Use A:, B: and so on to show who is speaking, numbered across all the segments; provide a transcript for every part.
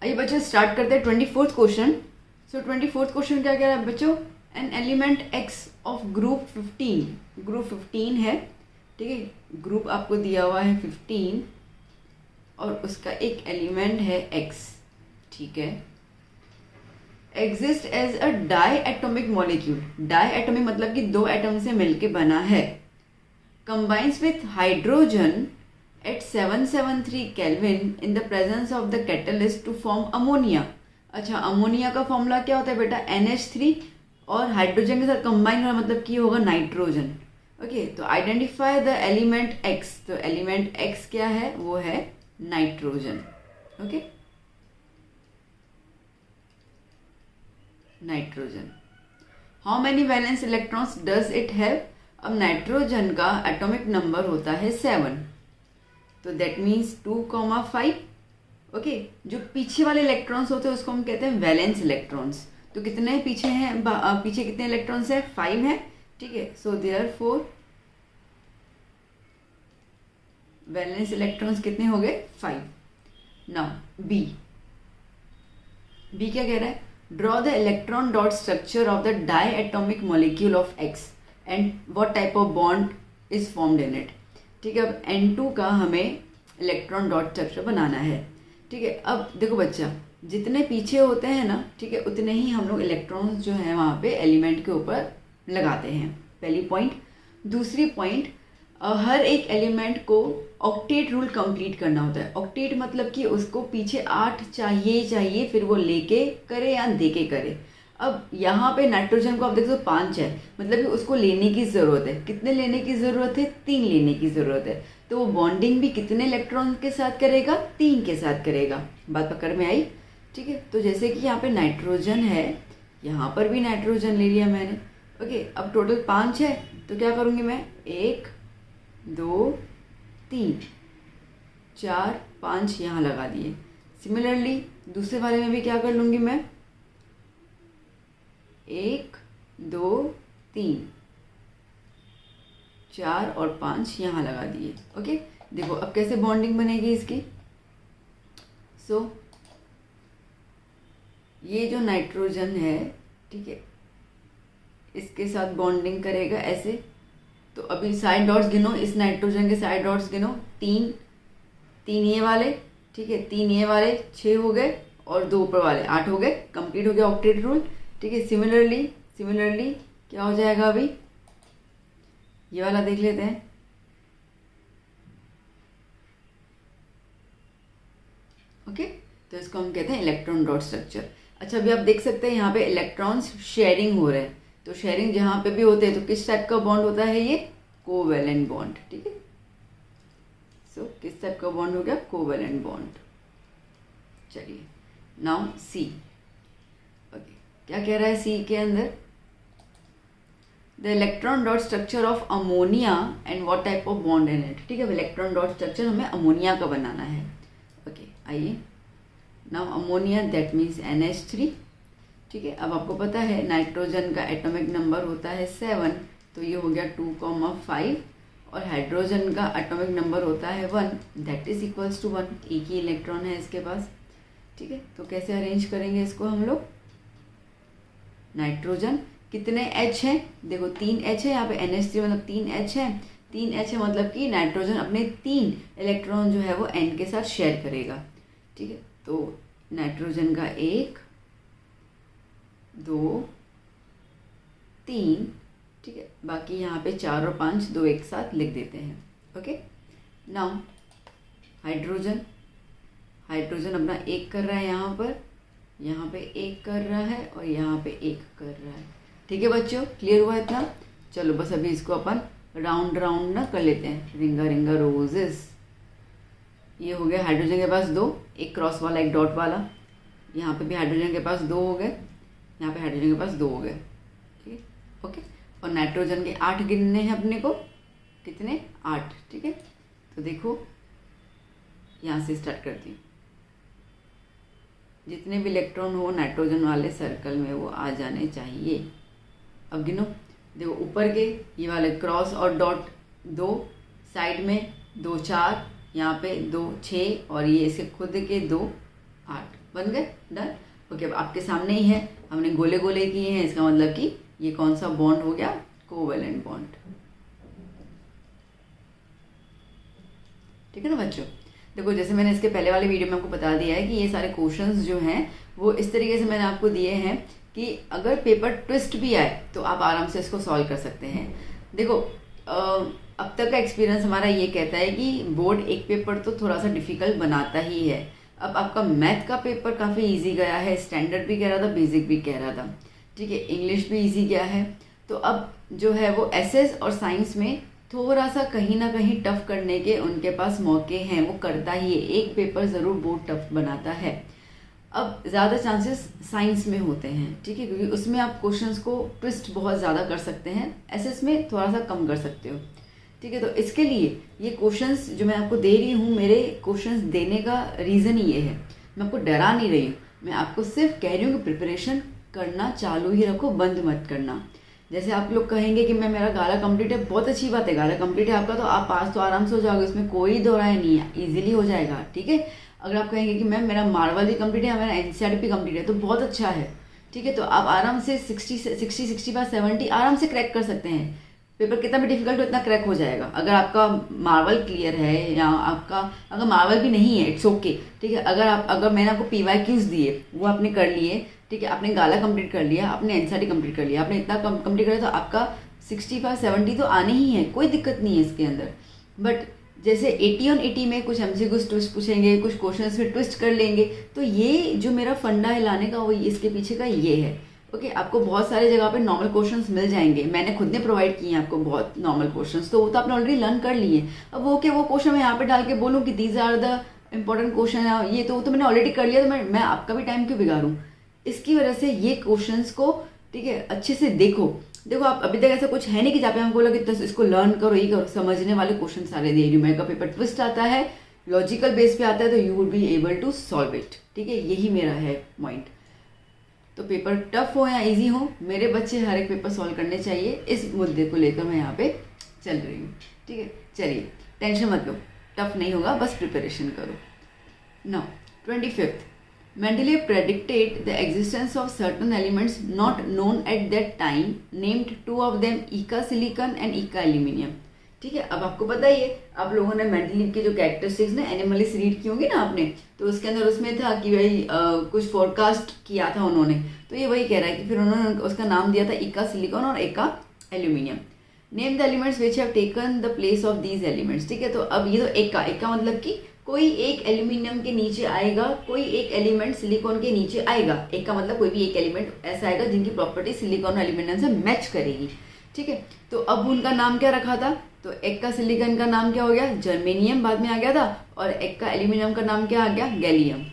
A: आइए बच्चों स्टार्ट करते हैं 24th क्वेश्चन। सो 24th क्वेश्चन क्या कह रहा है बच्चों, an element x of group 15, group 15 है, ठीक है, ग्रुप आपको दिया हुआ है 15 और उसका एक एलिमेंट है एक्स, ठीक है, exist as a diatomic molecule. Diatomic मतलब कि दो एटम से मिलके बना है, combines with hydrogen at 773 Kelvin in the presence of the catalyst to form ammonia। अच्छा, अमोनिया का फॉर्मूला क्या होता है बेटा, NH3 और हाइड्रोजन के साथ कंबाइन होना मतलब कि होगा नाइट्रोजन। ओके, तो आइडेंटिफाई द एलिमेंट एक्स, तो एलिमेंट एक्स क्या है, वो है nitrogen. Okay, nitrogen. How many valence electrons does it have. अब नाइट्रोजन का एटॉमिक नंबर होता है 7, तो दैट मीन्स 2,5। ओके, जो पीछे वाले इलेक्ट्रॉन्स होते हैं उसको हम कहते हैं वैलेंस इलेक्ट्रॉन्स। तो कितने पीछे हैं, पीछे कितने इलेक्ट्रॉन्स हैं, 5 हैं, ठीक है। सो देयरफॉर वैलेंस इलेक्ट्रॉन्स कितने हो गए, 5। नाउ बी क्या कह रहा है, draw the electron dot structure of the diatomic molecule of X and what type of bond is formed in it. ठीक है, अब N2 का हमें इलेक्ट्रॉन डॉट स्ट्रक्चर बनाना है, ठीक है। अब देखो बच्चा, जितने पीछे होते हैं ना, ठीक है, उतने ही हम लोग इलेक्ट्रॉन्स जो है वहाँ पे एलिमेंट के ऊपर लगाते हैं, पहली पॉइंट। दूसरी पॉइंट, हर एक एलिमेंट को ऑक्टेट रूल कंप्लीट करना होता है। ऑक्टेट मतलब कि उसको पीछे 8 चाहिए, फिर वो लेके करे या दे के करे। अब यहाँ पे नाइट्रोजन को आप देख सकते हो 5 है, मतलब कि उसको लेने की ज़रूरत है। कितने लेने की ज़रूरत है, 3 लेने की ज़रूरत है। तो वो बॉन्डिंग भी कितने इलेक्ट्रॉन के साथ करेगा, 3 के साथ करेगा। बात पकड़ में आई, ठीक है। तो जैसे कि यहाँ पे नाइट्रोजन है, यहाँ पर भी नाइट्रोजन ले लिया मैंने। ओके, अब टोटल 5 है, तो क्या करूँगी मैं, 1 2 3 4 5 यहाँ लगा दिए। सिमिलरली दूसरे वाले में भी क्या कर लूँगी मैं, 1 2 3 4 और 5 यहाँ लगा दिए। ओके, देखो अब कैसे बॉन्डिंग बनेगी इसकी। सो ये जो नाइट्रोजन है, ठीक है, इसके साथ बॉन्डिंग करेगा ऐसे। तो अभी साइड डॉट्स गिनो, इस नाइट्रोजन के साइड डॉट्स गिनो, 3 ये वाले, ठीक है, 3 ये वाले 6 हो गए और 2 ऊपर वाले 8 हो गए। कंप्लीट हो गया ऑक्टेट रूल, ठीक है। सिमिलरली क्या हो जाएगा, अभी ये वाला देख लेते हैं। ओके, तो इसको हम कहते हैं इलेक्ट्रॉन डॉट स्ट्रक्चर। अच्छा, अभी आप देख सकते हैं यहाँ पे इलेक्ट्रॉन्स शेयरिंग हो रहे हैं। तो शेयरिंग जहाँ पे भी होते हैं तो किस टाइप का बॉन्ड होता है, ये कोवैलेंट बॉन्ड, ठीक है। सो किस टाइप का बॉन्ड हो गया, कोवैलेंट बॉन्ड। चलिए नाउ सी। ओके, क्या कह रहा है सी के अंदर, the electron dot structure of ammonia and what type of bond in it. ठीक है, इलेक्ट्रॉन डॉट स्ट्रक्चर हमें अमोनिया का बनाना है। ओके, आइए now ammonia that means NH3, ठीक है। अब आपको पता है नाइट्रोजन का एटॉमिक नंबर होता है 7, तो ये हो गया 2,5 और हाइड्रोजन का एटॉमिक नंबर होता है 1, दैट इज इक्वल्स टू 1। एक ही इलेक्ट्रॉन है इसके पास, ठीक है। तो कैसे अरेंज करेंगे इसको हम लोग, नाइट्रोजन कितने H हैं, देखो 3 H है यहाँ पे, NH3 मतलब 3 H है। 3 H है मतलब कि नाइट्रोजन अपने 3 इलेक्ट्रॉन जो है वो N के साथ शेयर करेगा, ठीक है। तो नाइट्रोजन का 1 2 3, ठीक है, बाकी यहाँ पे 4 और 5 दो एक साथ लिख देते हैं। ओके, नाउ हाइड्रोजन अपना 1 कर रहा है यहाँ पे 1 कर रहा है और यहाँ पे 1 कर रहा है, ठीक है बच्चों। क्लियर हुआ इतना। चलो बस अभी इसको अपन राउंड ना कर लेते हैं, रिंगा रोजेस। ये हो गया हाइड्रोजन के पास 2, एक क्रॉस वाला एक डॉट वाला। यहाँ पे भी हाइड्रोजन के पास 2 हो गए, यहाँ पे हाइड्रोजन के पास 2 हो गए, ठीक है। ओके, और नाइट्रोजन के 8 गिनने हैं अपने को, कितने, 8, ठीक है। तो देखो यहाँ से स्टार्ट करती हूँ, जितने भी इलेक्ट्रॉन हो नाइट्रोजन वाले सर्कल में वो आ जाने चाहिए। अब गिनो, देखो ऊपर के ये वाले क्रॉस और डॉट 2, साइड में 2 4, यहाँ पे 2 6 और ये इसके खुद के 2 8। बन गए, डन। ओके, अब आपके सामने ही है, हमने गोले गोले किए हैं, इसका मतलब कि ये कौन सा बॉन्ड हो गया, कोवेलेंट बॉन्ड। ठीक है ना बच्चों। देखो जैसे मैंने इसके पहले वाले वीडियो में आपको बता दिया है कि ये सारे क्वेश्चंस जो हैं वो इस तरीके से मैंने आपको दिए हैं कि अगर पेपर ट्विस्ट भी आए तो आप आराम से इसको सॉल्व कर सकते हैं। देखो अब तक का एक्सपीरियंस हमारा ये कहता है कि बोर्ड एक पेपर तो थोड़ा सा डिफिकल्ट बनाता ही है। अब आपका मैथ का पेपर काफ़ी इजी गया है, स्टैंडर्ड भी कह रहा था, बेसिक भी कह रहा था, ठीक है, इंग्लिश भी इजी गया है। तो अब जो है वो एसएस और साइंस में थोड़ा सा कहीं ना कहीं टफ करने के उनके पास मौके हैं, वो करता ही है, एक पेपर ज़रूर बोर्ड टफ बनाता है। अब ज़्यादा चांसेस साइंस में होते हैं, ठीक है, क्योंकि उसमें आप क्वेश्चंस को ट्विस्ट बहुत ज़्यादा कर सकते हैं, एसएस में थोड़ा सा कम कर सकते हो, ठीक है। तो इसके लिए ये क्वेश्चंस जो मैं आपको दे रही हूँ, मेरे क्वेश्चंस देने का रीज़न ये है, मैं आपको डरा नहीं रही हूँ, मैं आपको सिर्फ कह रही हूँ कि प्रिपरेशन करना चालू ही रखो, बंद मत करना। जैसे आप लोग कहेंगे कि मैं मेरा गाला कंप्लीट है, बहुत अच्छी बात है, गाला कंप्लीट है आपका, तो आप पास तो आराम से हो जाओगे, उसमें कोई दो राय नहीं है, ईजिली हो जाएगा, ठीक है। अगर आप कहेंगे कि मैम मेरा मार्वल भी कंप्लीट है, मेरा एनसीईआरटी भी कंप्लीट है, तो बहुत अच्छा है, ठीक है। तो आप आराम से 60, 70 आराम से क्रैक कर सकते हैं। पेपर कितना भी डिफिकल्ट हो इतना क्रैक हो जाएगा। अगर आपका मार्वल क्लियर है या आपका अगर मार्वल भी नहीं है, इट्स ओके, ठीक है। अगर मैंने आपको PYQs दिए वो आपने कर लिए, ठीक है, आपने गाला कंप्लीट कर लिया, आपने एनसीईआरटी कंप्लीट कर लिया, आपने इतना कंप्लीट कर लिया, तो आपका 65, 70 तो आने ही है, कोई दिक्कत नहीं है इसके अंदर। बट जैसे 80 on 80 में कुछ MCQs ट्विस्ट पूछेंगे, कुछ क्वेश्चंस में ट्विस्ट कर लेंगे, तो ये जो मेरा फंडा है लाने का वो इसके पीछे का ये है। ओके, आपको बहुत सारी जगह पे नॉर्मल क्वेश्चंस मिल जाएंगे, मैंने खुद ने प्रोवाइड किए हैं आपको बहुत नॉर्मल क्वेश्चंस, तो वो तो आपने ऑलरेडी लर्न कर लिए। अब वो क्वेश्चन मैं यहाँ पे डाल के बोलूँ कि these are the important question है, ये तो मैंने ऑलरेडी कर लिया, तो मैं आपका भी टाइम क्यों बिगाड़ूँ। इसकी वजह से ये क्वेश्चंस को, ठीक है, अच्छे से देखो। आप अभी तक ऐसा कुछ है नहीं कि जहाँ पे हमको लगे तो इसको लर्न करो, ये करो, समझने वाले क्वेश्चन सारे दे रही हूँ। मेरा पेपर ट्विस्ट आता है, लॉजिकल बेस पे आता है, तो you will be able to solve it, ठीक है, यही मेरा है पॉइंट। तो पेपर टफ हो या इजी हो, मेरे बच्चे हर एक पेपर सॉल्व करने चाहिए, इस मुद्दे को लेकर मैं यहाँ पे चल रही हूँ, ठीक है। चलिए टेंशन मत लो, टफ नहीं होगा, बस प्रिपरेशन करो। Now 25th, Mendeleev predicted the existence of certain elements not known at that time, named two of them Eka silicon and Eka aluminium, ठीक है। अब आपको पता ही है, आप लोगों ने मेंडलीव के जो कैरेक्टरिस्टिक्स ना एनिमलिस रीड की होंगी ना आपने, तो उसके अंदर उसमें था कि भाई कुछ फोरकास्ट किया था उन्होंने, तो ये वही कह रहा है कि फिर उन्होंने उसका नाम दिया था इका सिलिकॉन और इका aluminium. Name the elements which have taken the place of these elements, ठीक है। तो अब ये तो इका मतलब कि कोई एक एल्यूमिनियम के नीचे आएगा, कोई एक एलिमेंट सिलिकॉन के नीचे आएगा, एक का मतलब कोई भी एक एलिमेंट ऐसा आएगा जिनकी प्रॉपर्टी सिलिकॉन और एल्यूमिनियम से मैच करेगी, ठीक है। तो अब उनका नाम क्या रखा था, तो एक का सिलिकॉन का नाम क्या हो गया, जर्मेनियम बाद में आ गया था, और एक का एल्यूमिनियम का नाम क्या आ गया, गैलियम,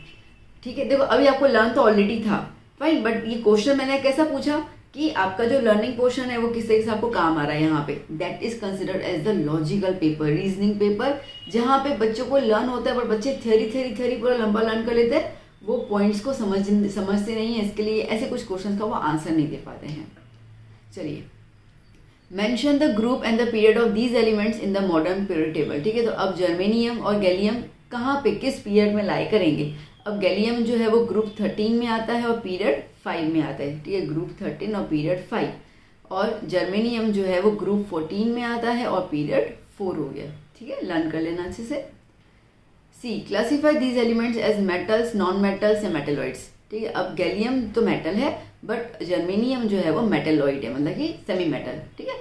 A: ठीक है। देखो अभी आपको लर्न तो ऑलरेडी था, फाइन, बट ये क्वेश्चन मैंने कैसा पूछा कि आपका जो लर्निंग पोर्शन है वो किस तरीके से आपको काम आ रहा है यहाँ पे, that is considered as the logical paper, reasoning paper, जहाँ पे बच्चों को लर्न होता है, पर बच्चे थ्योरी पूरा लंबा लर्न कर लेते हैं, वो पॉइंट्स को समझते नहीं है, इसके लिए ऐसे कुछ क्वेश्चन का वो आंसर नहीं दे पाते हैं। चलिए, mention the group and the period of these elements in the modern period table, ठीक है। तो अब जर्मेनियम और गैलियम कहाँ पे किस पीरियड में लाई करेंगे। अब गैलियम जो है वो ग्रुप 13 में आता है और पीरियड 5 में आता है, ठीक है, ग्रुप 13 और पीरियड 5, और जर्मेनियम जो है वो ग्रुप 14 में आता है और पीरियड 4 हो गया, ठीक है, लर्न कर लेना अच्छे से। C, classify these elements as metals, non metals या मेटलॉइड्स, ठीक है। अब गैलियम तो मेटल है, बट जर्मेनियम जो है वो मेटलॉइड है, मतलब कि सेमी मेटल, ठीक है।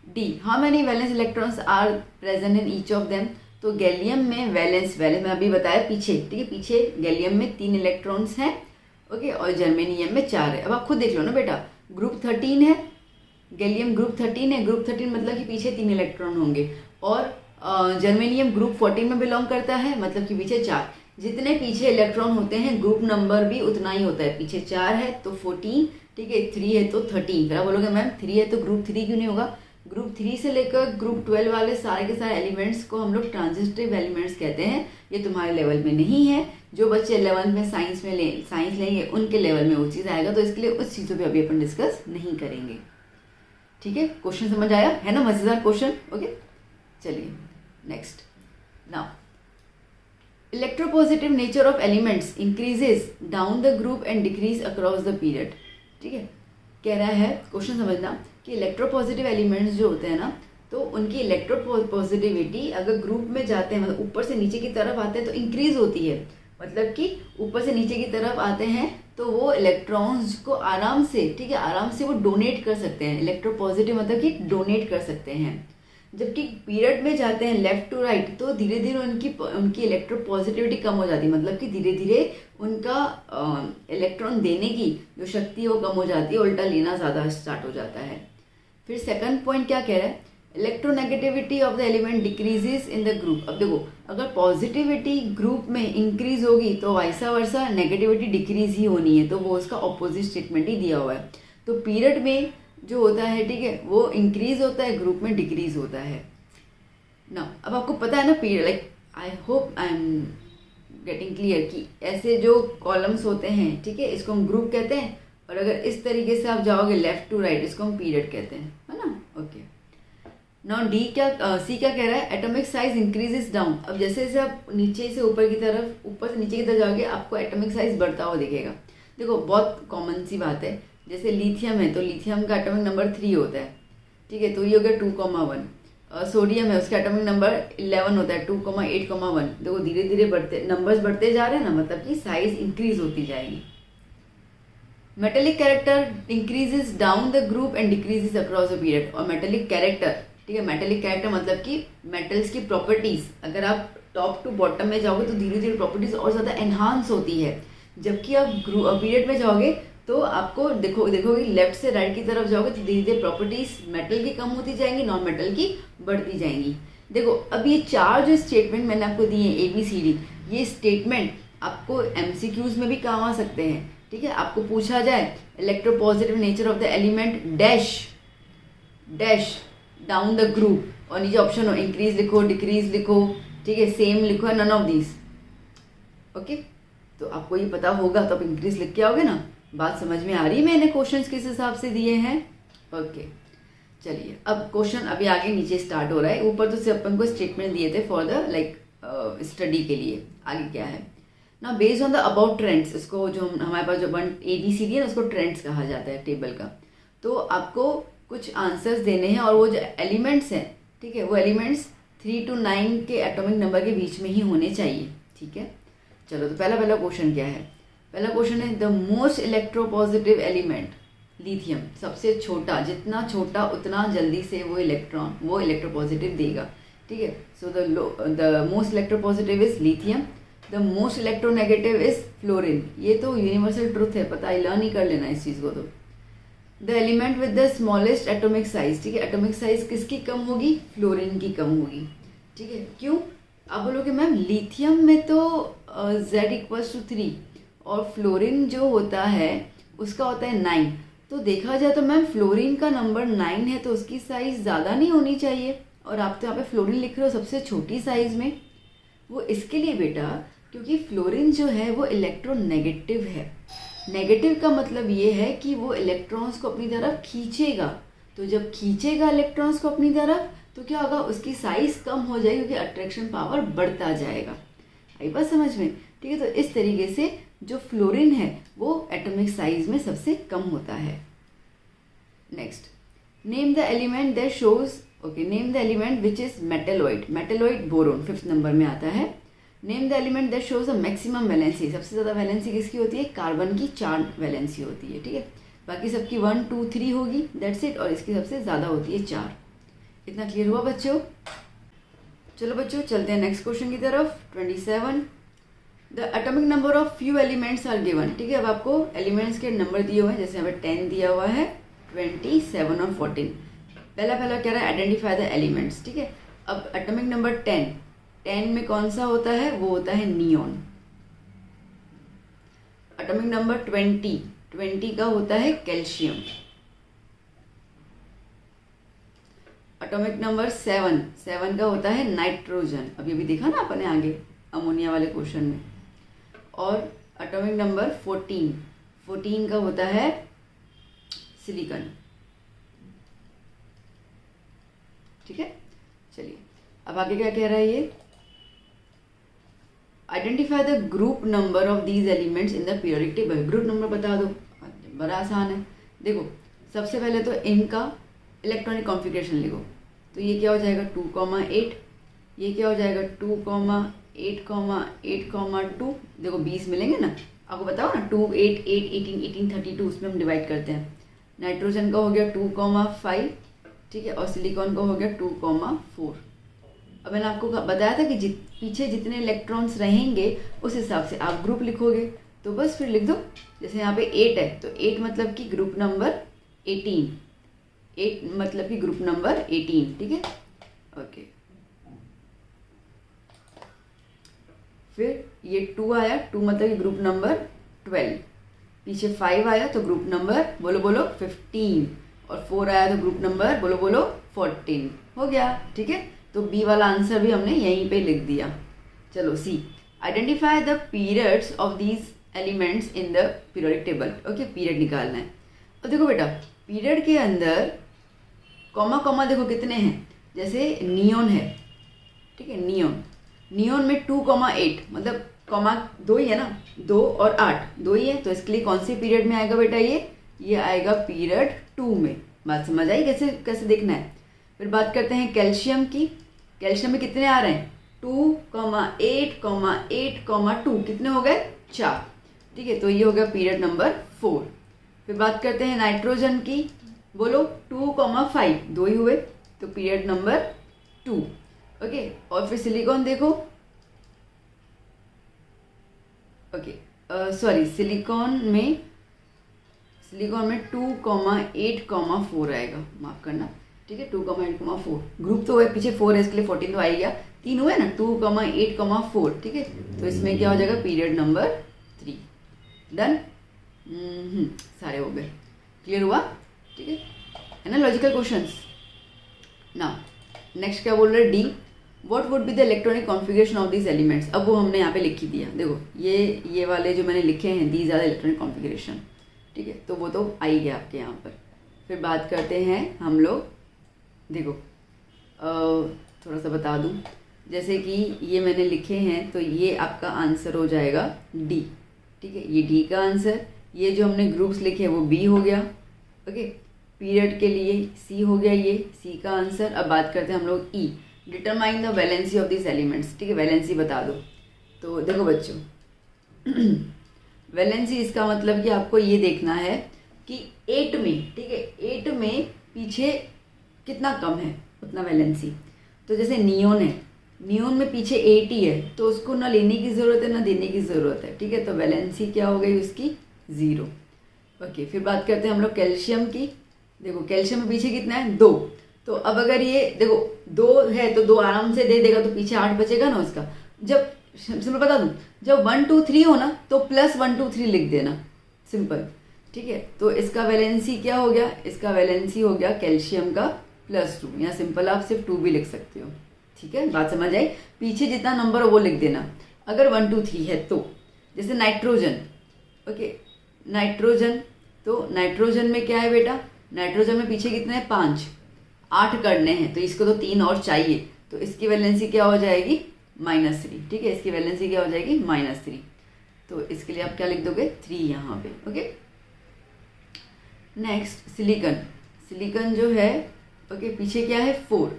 A: D, how many valence electrons are present in each of them, तो गैलियम में वैलेंस मैं अभी बताया पीछे, ठीक है, पीछे गैलियम में 3 इलेक्ट्रॉन्स हैं, ओके, और जर्मेनियम में 4 है। अब आप खुद देख लो ना बेटा, ग्रुप 13 है, गैलियम ग्रुप 13 है, ग्रुप 13 मतलब कि पीछे 3 इलेक्ट्रॉन होंगे, और जर्मेनियम ग्रुप 14 में बिलोंग करता है, मतलब कि पीछे 4। जितने पीछे इलेक्ट्रॉन होते हैं ग्रुप नंबर भी उतना ही होता है, पीछे 4 है तो 14, ठीक है, 3 है तो 13। फिर आप बोलोगे मैम 3 है तो ग्रुप 3 क्यों नहीं होगा। ग्रुप 3 से लेकर ग्रुप 12 वाले सारे के सारे एलिमेंट्स को हम लोग ट्रांजिस्टिव एलिमेंट्स कहते हैं। ये तुम्हारे लेवल में नहीं है, जो बच्चे 11th में साइंस लेंगे उनके लेवल में वो चीज़ आएगा, तो इसके लिए उस चीज़ों पे अभी अपन डिस्कस नहीं करेंगे, ठीक है। क्वेश्चन समझ आया है ना, मजेदार क्वेश्चन, ओके। चलिए next, now electropositive nature of elements increases down the group and decrease across the period. ठीक है, कह रहा है क्वेश्चन समझना कि इलेक्ट्रोपॉजिटिव एलिमेंट्स जो होते हैं ना, तो उनकी इलेक्ट्रोपॉजिटिविटी अगर ग्रुप में जाते हैं, मतलब ऊपर से नीचे की तरफ आते हैं तो इंक्रीज होती है। मतलब कि ऊपर से नीचे की तरफ आते हैं तो वो इलेक्ट्रॉन्स को आराम से, ठीक है, आराम से वो डोनेट कर सकते हैं। इलेक्ट्रोपॉजिटिव मतलब कि डोनेट कर सकते हैं। जबकि पीरियड में जाते हैं लेफ्ट टू राइट तो धीरे धीरे उनकी इलेक्ट्रोपॉजिटिविटी कम हो जाती है। मतलब कि धीरे धीरे उनका इलेक्ट्रॉन देने की जो शक्ति है वो कम हो जाती है, उल्टा लेना ज़्यादा स्टार्ट हो जाता है। फिर सेकंड पॉइंट क्या कह रहा है, electronegativity of the element decreases in the group. अब देखो, अगर पॉजिटिविटी ग्रुप में इंक्रीज होगी तो वाइसा वर्सा नेगेटिविटी डिक्रीज ही होनी है, तो वो उसका ऑपोजिट स्टेटमेंट ही दिया हुआ है। तो पीरियड में जो होता है, ठीक है, वो इंक्रीज होता है, ग्रुप में डिक्रीज होता है ना। अब आपको पता है ना period, like I hope I am getting clear कि ऐसे जो कॉलम्स होते हैं, ठीक है, इसको हम ग्रुप कहते हैं, और अगर इस तरीके से आप जाओगे लेफ्ट टू राइट इसको हम पीरियड कहते हैं, है ना। ओके, नाउ डी क्या सी क्या कह रहा है, एटॉमिक साइज इंक्रीजेस डाउन। अब जैसे जैसे आप नीचे से ऊपर की तरफ, ऊपर से नीचे की तरफ जाओगे आपको एटॉमिक साइज बढ़ता हुआ दिखेगा। देखो बहुत कॉमन सी बात है, जैसे लिथियम है तो लिथियम का एटॉमिक नंबर 3 होता है, ठीक है, तो ये हो गया 2,1। सोडियम है, उसका एटॉमिक नंबर 11 होता है, 2,8,1। देखो धीरे धीरे बढ़ते नंबर्स बढ़ते जा रहे हैं ना, मतलब कि साइज इंक्रीज होती जाएगी। Metallic character increases down the group and decreases across the period. और मेटेलिक कैरेक्टर, ठीक है, मेटेलिक कैरेक्टर मतलब कि मेटल्स की प्रॉपर्टीज, अगर आप टॉप टू बॉटम में जाओगे तो धीरे धीरे प्रॉपर्टीज और ज़्यादा एनहांस होती है। जबकि आप पीरियड में जाओगे तो आपको देखोगे लेफ्ट से राइट की तरफ जाओगे तो धीरे धीरे प्रॉपर्टीज मेटल की कम होती जाएंगी, नॉन मेटल की बढ़ती जाएंगी। देखो अब ये चार जो स्टेटमेंट मैंने आपको दिए हैं ABCD, ये स्टेटमेंट आपको MCQs में भी काम आ सकते हैं। ठीक है, आपको पूछा जाए electropositive nature of the element dash dash down the group, और नीचे ऑप्शन हो इंक्रीज लिखो, डिक्रीज लिखो, ठीक है, सेम लिखो, नन ऑफ दीज। ओके, तो आपको ये पता होगा तो आप इंक्रीज लिख के आओगे ना। बात समझ में आ रही है मैंने क्वेश्चंस किस हिसाब से दिए हैं। ओके, चलिए अब क्वेश्चन अभी आगे नीचे स्टार्ट हो रहा है। ऊपर तो सिर्फ अपन को स्टेटमेंट दिए थे फॉर द लाइक स्टडी के लिए। आगे क्या है ना, based on the about trends, इसको जो हमारे पास जो ABCD है ना उसको ट्रेंड्स कहा जाता है टेबल का। तो आपको कुछ आंसर्स देने हैं और वो जो एलिमेंट्स हैं, ठीक है, वो एलिमेंट्स 3 to 9 के एटॉमिक नंबर के बीच में ही होने चाहिए। ठीक है, चलो तो पहला क्वेश्चन क्या है। पहला क्वेश्चन है the most electropositive element lithium. सबसे छोटा, जितना छोटा उतना जल्दी से वो इलेक्ट्रोपॉजिटिव देगा। ठीक है, so the most electropositive is lithium, the most electronegative is fluorine. ये तो यूनिवर्सल ट्रूथ है, पता है, लर्न ही कर लेना इस चीज़ को। तो the element with the smallest atomic size, ठीक है, एटॉमिक साइज किसकी कम होगी, फ्लोरीन की कम होगी। ठीक है, क्यों? आप बोलोगे मैम लिथियम में तो Z=3 और फ्लोरीन जो होता है उसका होता है 9। तो देखा जाए तो मैम फ्लोरीन का नंबर 9 है तो उसकी साइज ज़्यादा नहीं होनी चाहिए, और आप तो यहाँ पे फ्लोरीन लिख रहे हो सबसे छोटी साइज में। वो इसके लिए बेटा क्योंकि फ्लोरीन जो है वो इलेक्ट्रोनेगेटिव है। नेगेटिव का मतलब ये है कि वो इलेक्ट्रॉन्स को अपनी तरफ खींचेगा। तो जब खींचेगा इलेक्ट्रॉन्स को अपनी तरफ तो क्या होगा, उसकी साइज कम हो जाएगी क्योंकि अट्रैक्शन पावर बढ़ता जाएगा। आई बात समझ में? ठीक है, तो इस तरीके से जो फ्लोरीन है वो एटॉमिक साइज में सबसे कम होता है। Next, name the element that shows, okay, name the element which is metalloid. Metalloid boron 5th number में आता है। Name the element that shows a maximum valency. सबसे ज़्यादा वैलेंसी किसकी होती है, कार्बन की 4 वैलेंसी होती है। ठीक है, बाकी सबकी 1 2 3 होगी, दैट्स इट, और इसकी सबसे ज़्यादा होती है 4। इतना क्लियर हुआ बच्चों? चलो बच्चों चलते हैं नेक्स्ट क्वेश्चन की तरफ। 27, the atomic number of few elements are given. ठीक है, अब आपको एलिमेंट्स के नंबर दिए हुए हैं, जैसे यहाँ पे 10 दिया हुआ है, 27 और 14। पहला कह रहा है आइडेंटिफाई द एलिमेंट्स। ठीक है, अब एटॉमिक नंबर 10 में कौन सा होता है, वो होता है नियॉन। एटॉमिक नंबर 20 का होता है कैल्शियम। एटॉमिक नंबर 7 का होता है नाइट्रोजन। अभी भी देखा ना अपने आगे अमोनिया वाले क्वेश्चन में। और एटॉमिक नंबर 14 का होता है सिलिकॉन। ठीक है, चलिए अब आगे क्या कह रहा है ये, identify the group number of these elements in the periodic table. Group number बता दो, बड़ा आसान है। देखो सबसे पहले तो इनका इलेक्ट्रॉनिक कॉन्फ़िगरेशन लिखो, तो ये क्या हो जाएगा 2,8, ये क्या हो जाएगा 2,8,8,2। देखो 20 मिलेंगे ना, आपको बताओ ना 2, 8, 8, 18, 18, 32, उसमें हम डिवाइड करते हैं। नाइट्रोजन का हो गया 2,5, ठीक है, और सिलिकॉन का हो गया 2,4। अब मैंने आपको बताया था कि पीछे जितने इलेक्ट्रॉन्स रहेंगे उस हिसाब से आप ग्रुप लिखोगे, तो बस फिर लिख दो। जैसे यहाँ पे 8 है तो 8 मतलब कि ग्रुप नंबर 18, 8 मतलब कि ग्रुप नंबर 18, ठीक है, ओके। फिर ये 2 आया, 2 मतलब कि ग्रुप नंबर 12, पीछे 5 आया तो ग्रुप नंबर बोलो बोलो 15, और 4 आया तो ग्रुप नंबर बोलो बोलो 14, हो गया, ठीक है। तो बी वाला आंसर भी हमने यहीं पे लिख दिया। चलो C, identify the periods of these elements in the periodic table. Okay, period निकालना है। और देखो बेटा पीरियड के अंदर कॉमा कॉमा देखो कितने हैं, जैसे नियोन है, ठीक है, नियोन में 2,8 मतलब कॉमा 2 ही है ना, 2 और 8 2 ही है, तो इसके लिए कौन से पीरियड में आएगा बेटा, ये आएगा पीरियड 2 में। बात समझ आई कैसे कैसे देखना है। फिर बात करते हैं कैल्शियम की। कैल्शियम में कितने आ रहे हैं 2,8,8,2, कितने हो गए 4, ठीक है, तो ये हो गया पीरियड नंबर 4। फिर बात करते हैं नाइट्रोजन की, बोलो 2,5, 2 ही हुए, तो पीरियड नंबर 2, ओके। और फिर सिलिकॉन देखो, ओके सॉरी सिलिकॉन में 2,8,4 आएगा, माफ करना, ठीक है, 2,8,4 ग्रुप तो है, पीछे 4 है इसके लिए 14 तो आ गया, 3 हुए ना 2,8,4, ठीक है, तो इसमें क्या हो जाएगा पीरियड नंबर 3। डन, सारे हो गए, क्लियर हुआ, ठीक है ना, लॉजिकल क्वेश्चंस। ना नेक्स्ट क्या बोल रहे हैं D, what would be the electronic configuration of this elements. अब वो हमने यहाँ पे लिख ही दिया, देखो ये वाले जो मैंने लिखे हैं दीज आर इलेक्ट्रॉनिक कॉन्फ़िगरेशन, ठीक है, तो वो तो आ ही गया आपके यहाँ पर। फिर बात करते हैं हम लोग, देखो थोड़ा सा बता दूँ, जैसे कि ये मैंने लिखे हैं तो ये आपका आंसर हो जाएगा डी, ठीक है, ये डी का आंसर। ये जो हमने ग्रुप्स लिखे हैं वो बी हो गया, ओके। पीरियड के लिए सी हो गया, ये सी का आंसर। अब बात करते हैं हम लोग E, determine the valency of this elements, ठीक है, वैलेंसी बता दो। तो देखो बच्चों वैलेंसी इसका मतलब कि आपको ये देखना है कि 8 में, ठीक है, 8 में पीछे कितना कम है उतना वैलेंसी। तो जैसे नियोन है, नियोन में पीछे 8 ही है, तो उसको ना लेने की ज़रूरत है ना देने की ज़रूरत है, ठीक है, तो वैलेंसी क्या हो गई उसकी 0, ओके। फिर बात करते हैं हम लोग कैल्शियम की। देखो कैल्शियम में पीछे कितना है 2, तो अब अगर ये देखो 2 है तो 2 आराम से दे देगा, तो पीछे 8 बचेगा ना उसका। जब सिंपल बता दूँ, जब 1 2 3 हो ना तो प्लस 1 2 3 लिख देना, सिंपल, ठीक है। तो इसका वैलेंसी क्या हो गया, इसका वैलेंसी हो गया कैल्शियम का +2, या सिंपल आप सिर्फ 2 भी लिख सकते हो, ठीक है, बात समझ आई। पीछे जितना नंबर हो वो लिख देना, अगर 1 2 3 है तो। जैसे नाइट्रोजन, ओके, नाइट्रोजन, तो नाइट्रोजन में क्या है बेटा, नाइट्रोजन में पीछे कितने हैं 5, 8 करने हैं, तो इसको तो 3 और चाहिए, तो इसकी वैलेंसी क्या हो जाएगी -3, ठीक है, इसकी वैलेंसी क्या हो जाएगी -3, तो इसके लिए आप क्या लिख दोगे 3 यहाँ पे, ओके। नेक्स्ट सिलिकॉन, सिलिकॉन जो है, ओके, पीछे क्या है 4,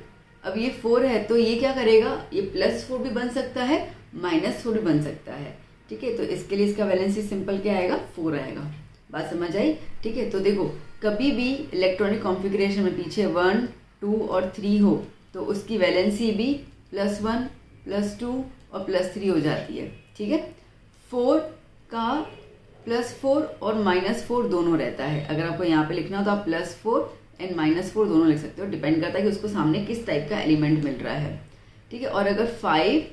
A: अब ये 4 है तो ये क्या करेगा, ये +4 भी बन सकता है -4 भी बन सकता है, ठीक है, तो इसके लिए इसका वैलेंसी सिंपल क्या आएगा 4 आएगा, बात समझ आई, ठीक है। तो देखो कभी भी इलेक्ट्रॉनिक कॉन्फ़िगरेशन में पीछे 1 2 और 3 हो तो उसकी वैलेंसी भी +1 +2 और +3 हो जाती है, ठीक है। 4 का +4 और -4 दोनों रहता है, अगर आपको यहाँ पे लिखना हो तो आप +4 एंड -4 दोनों लिख सकते हो, डिपेंड करता है कि उसको सामने किस टाइप का एलिमेंट मिल रहा है, ठीक है। और अगर 5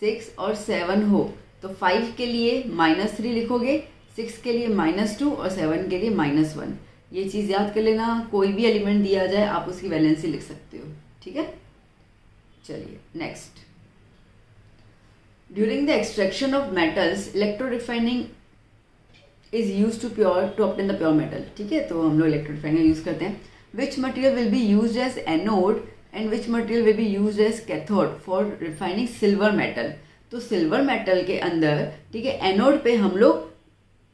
A: 6 और 7 हो तो 5 के लिए -3 लिखोगे, 6 के लिए -2 और 7 के लिए -1, ये चीज़ याद कर लेना, कोई भी एलिमेंट दिया जाए आप उसकी वैलेंसी लिख सकते हो, ठीक है। चलिए next, during the extraction of metals electro refining is use to obtain the pure metal, ठीक है, तो हम लोग इलेक्ट्रो रिफाइनिंग यूज करते हैं। Which material will be used as anode and which material will be used as cathode for refining silver metal. तो silver metal के अंदर, ठीक है, एनोड पे हम लोग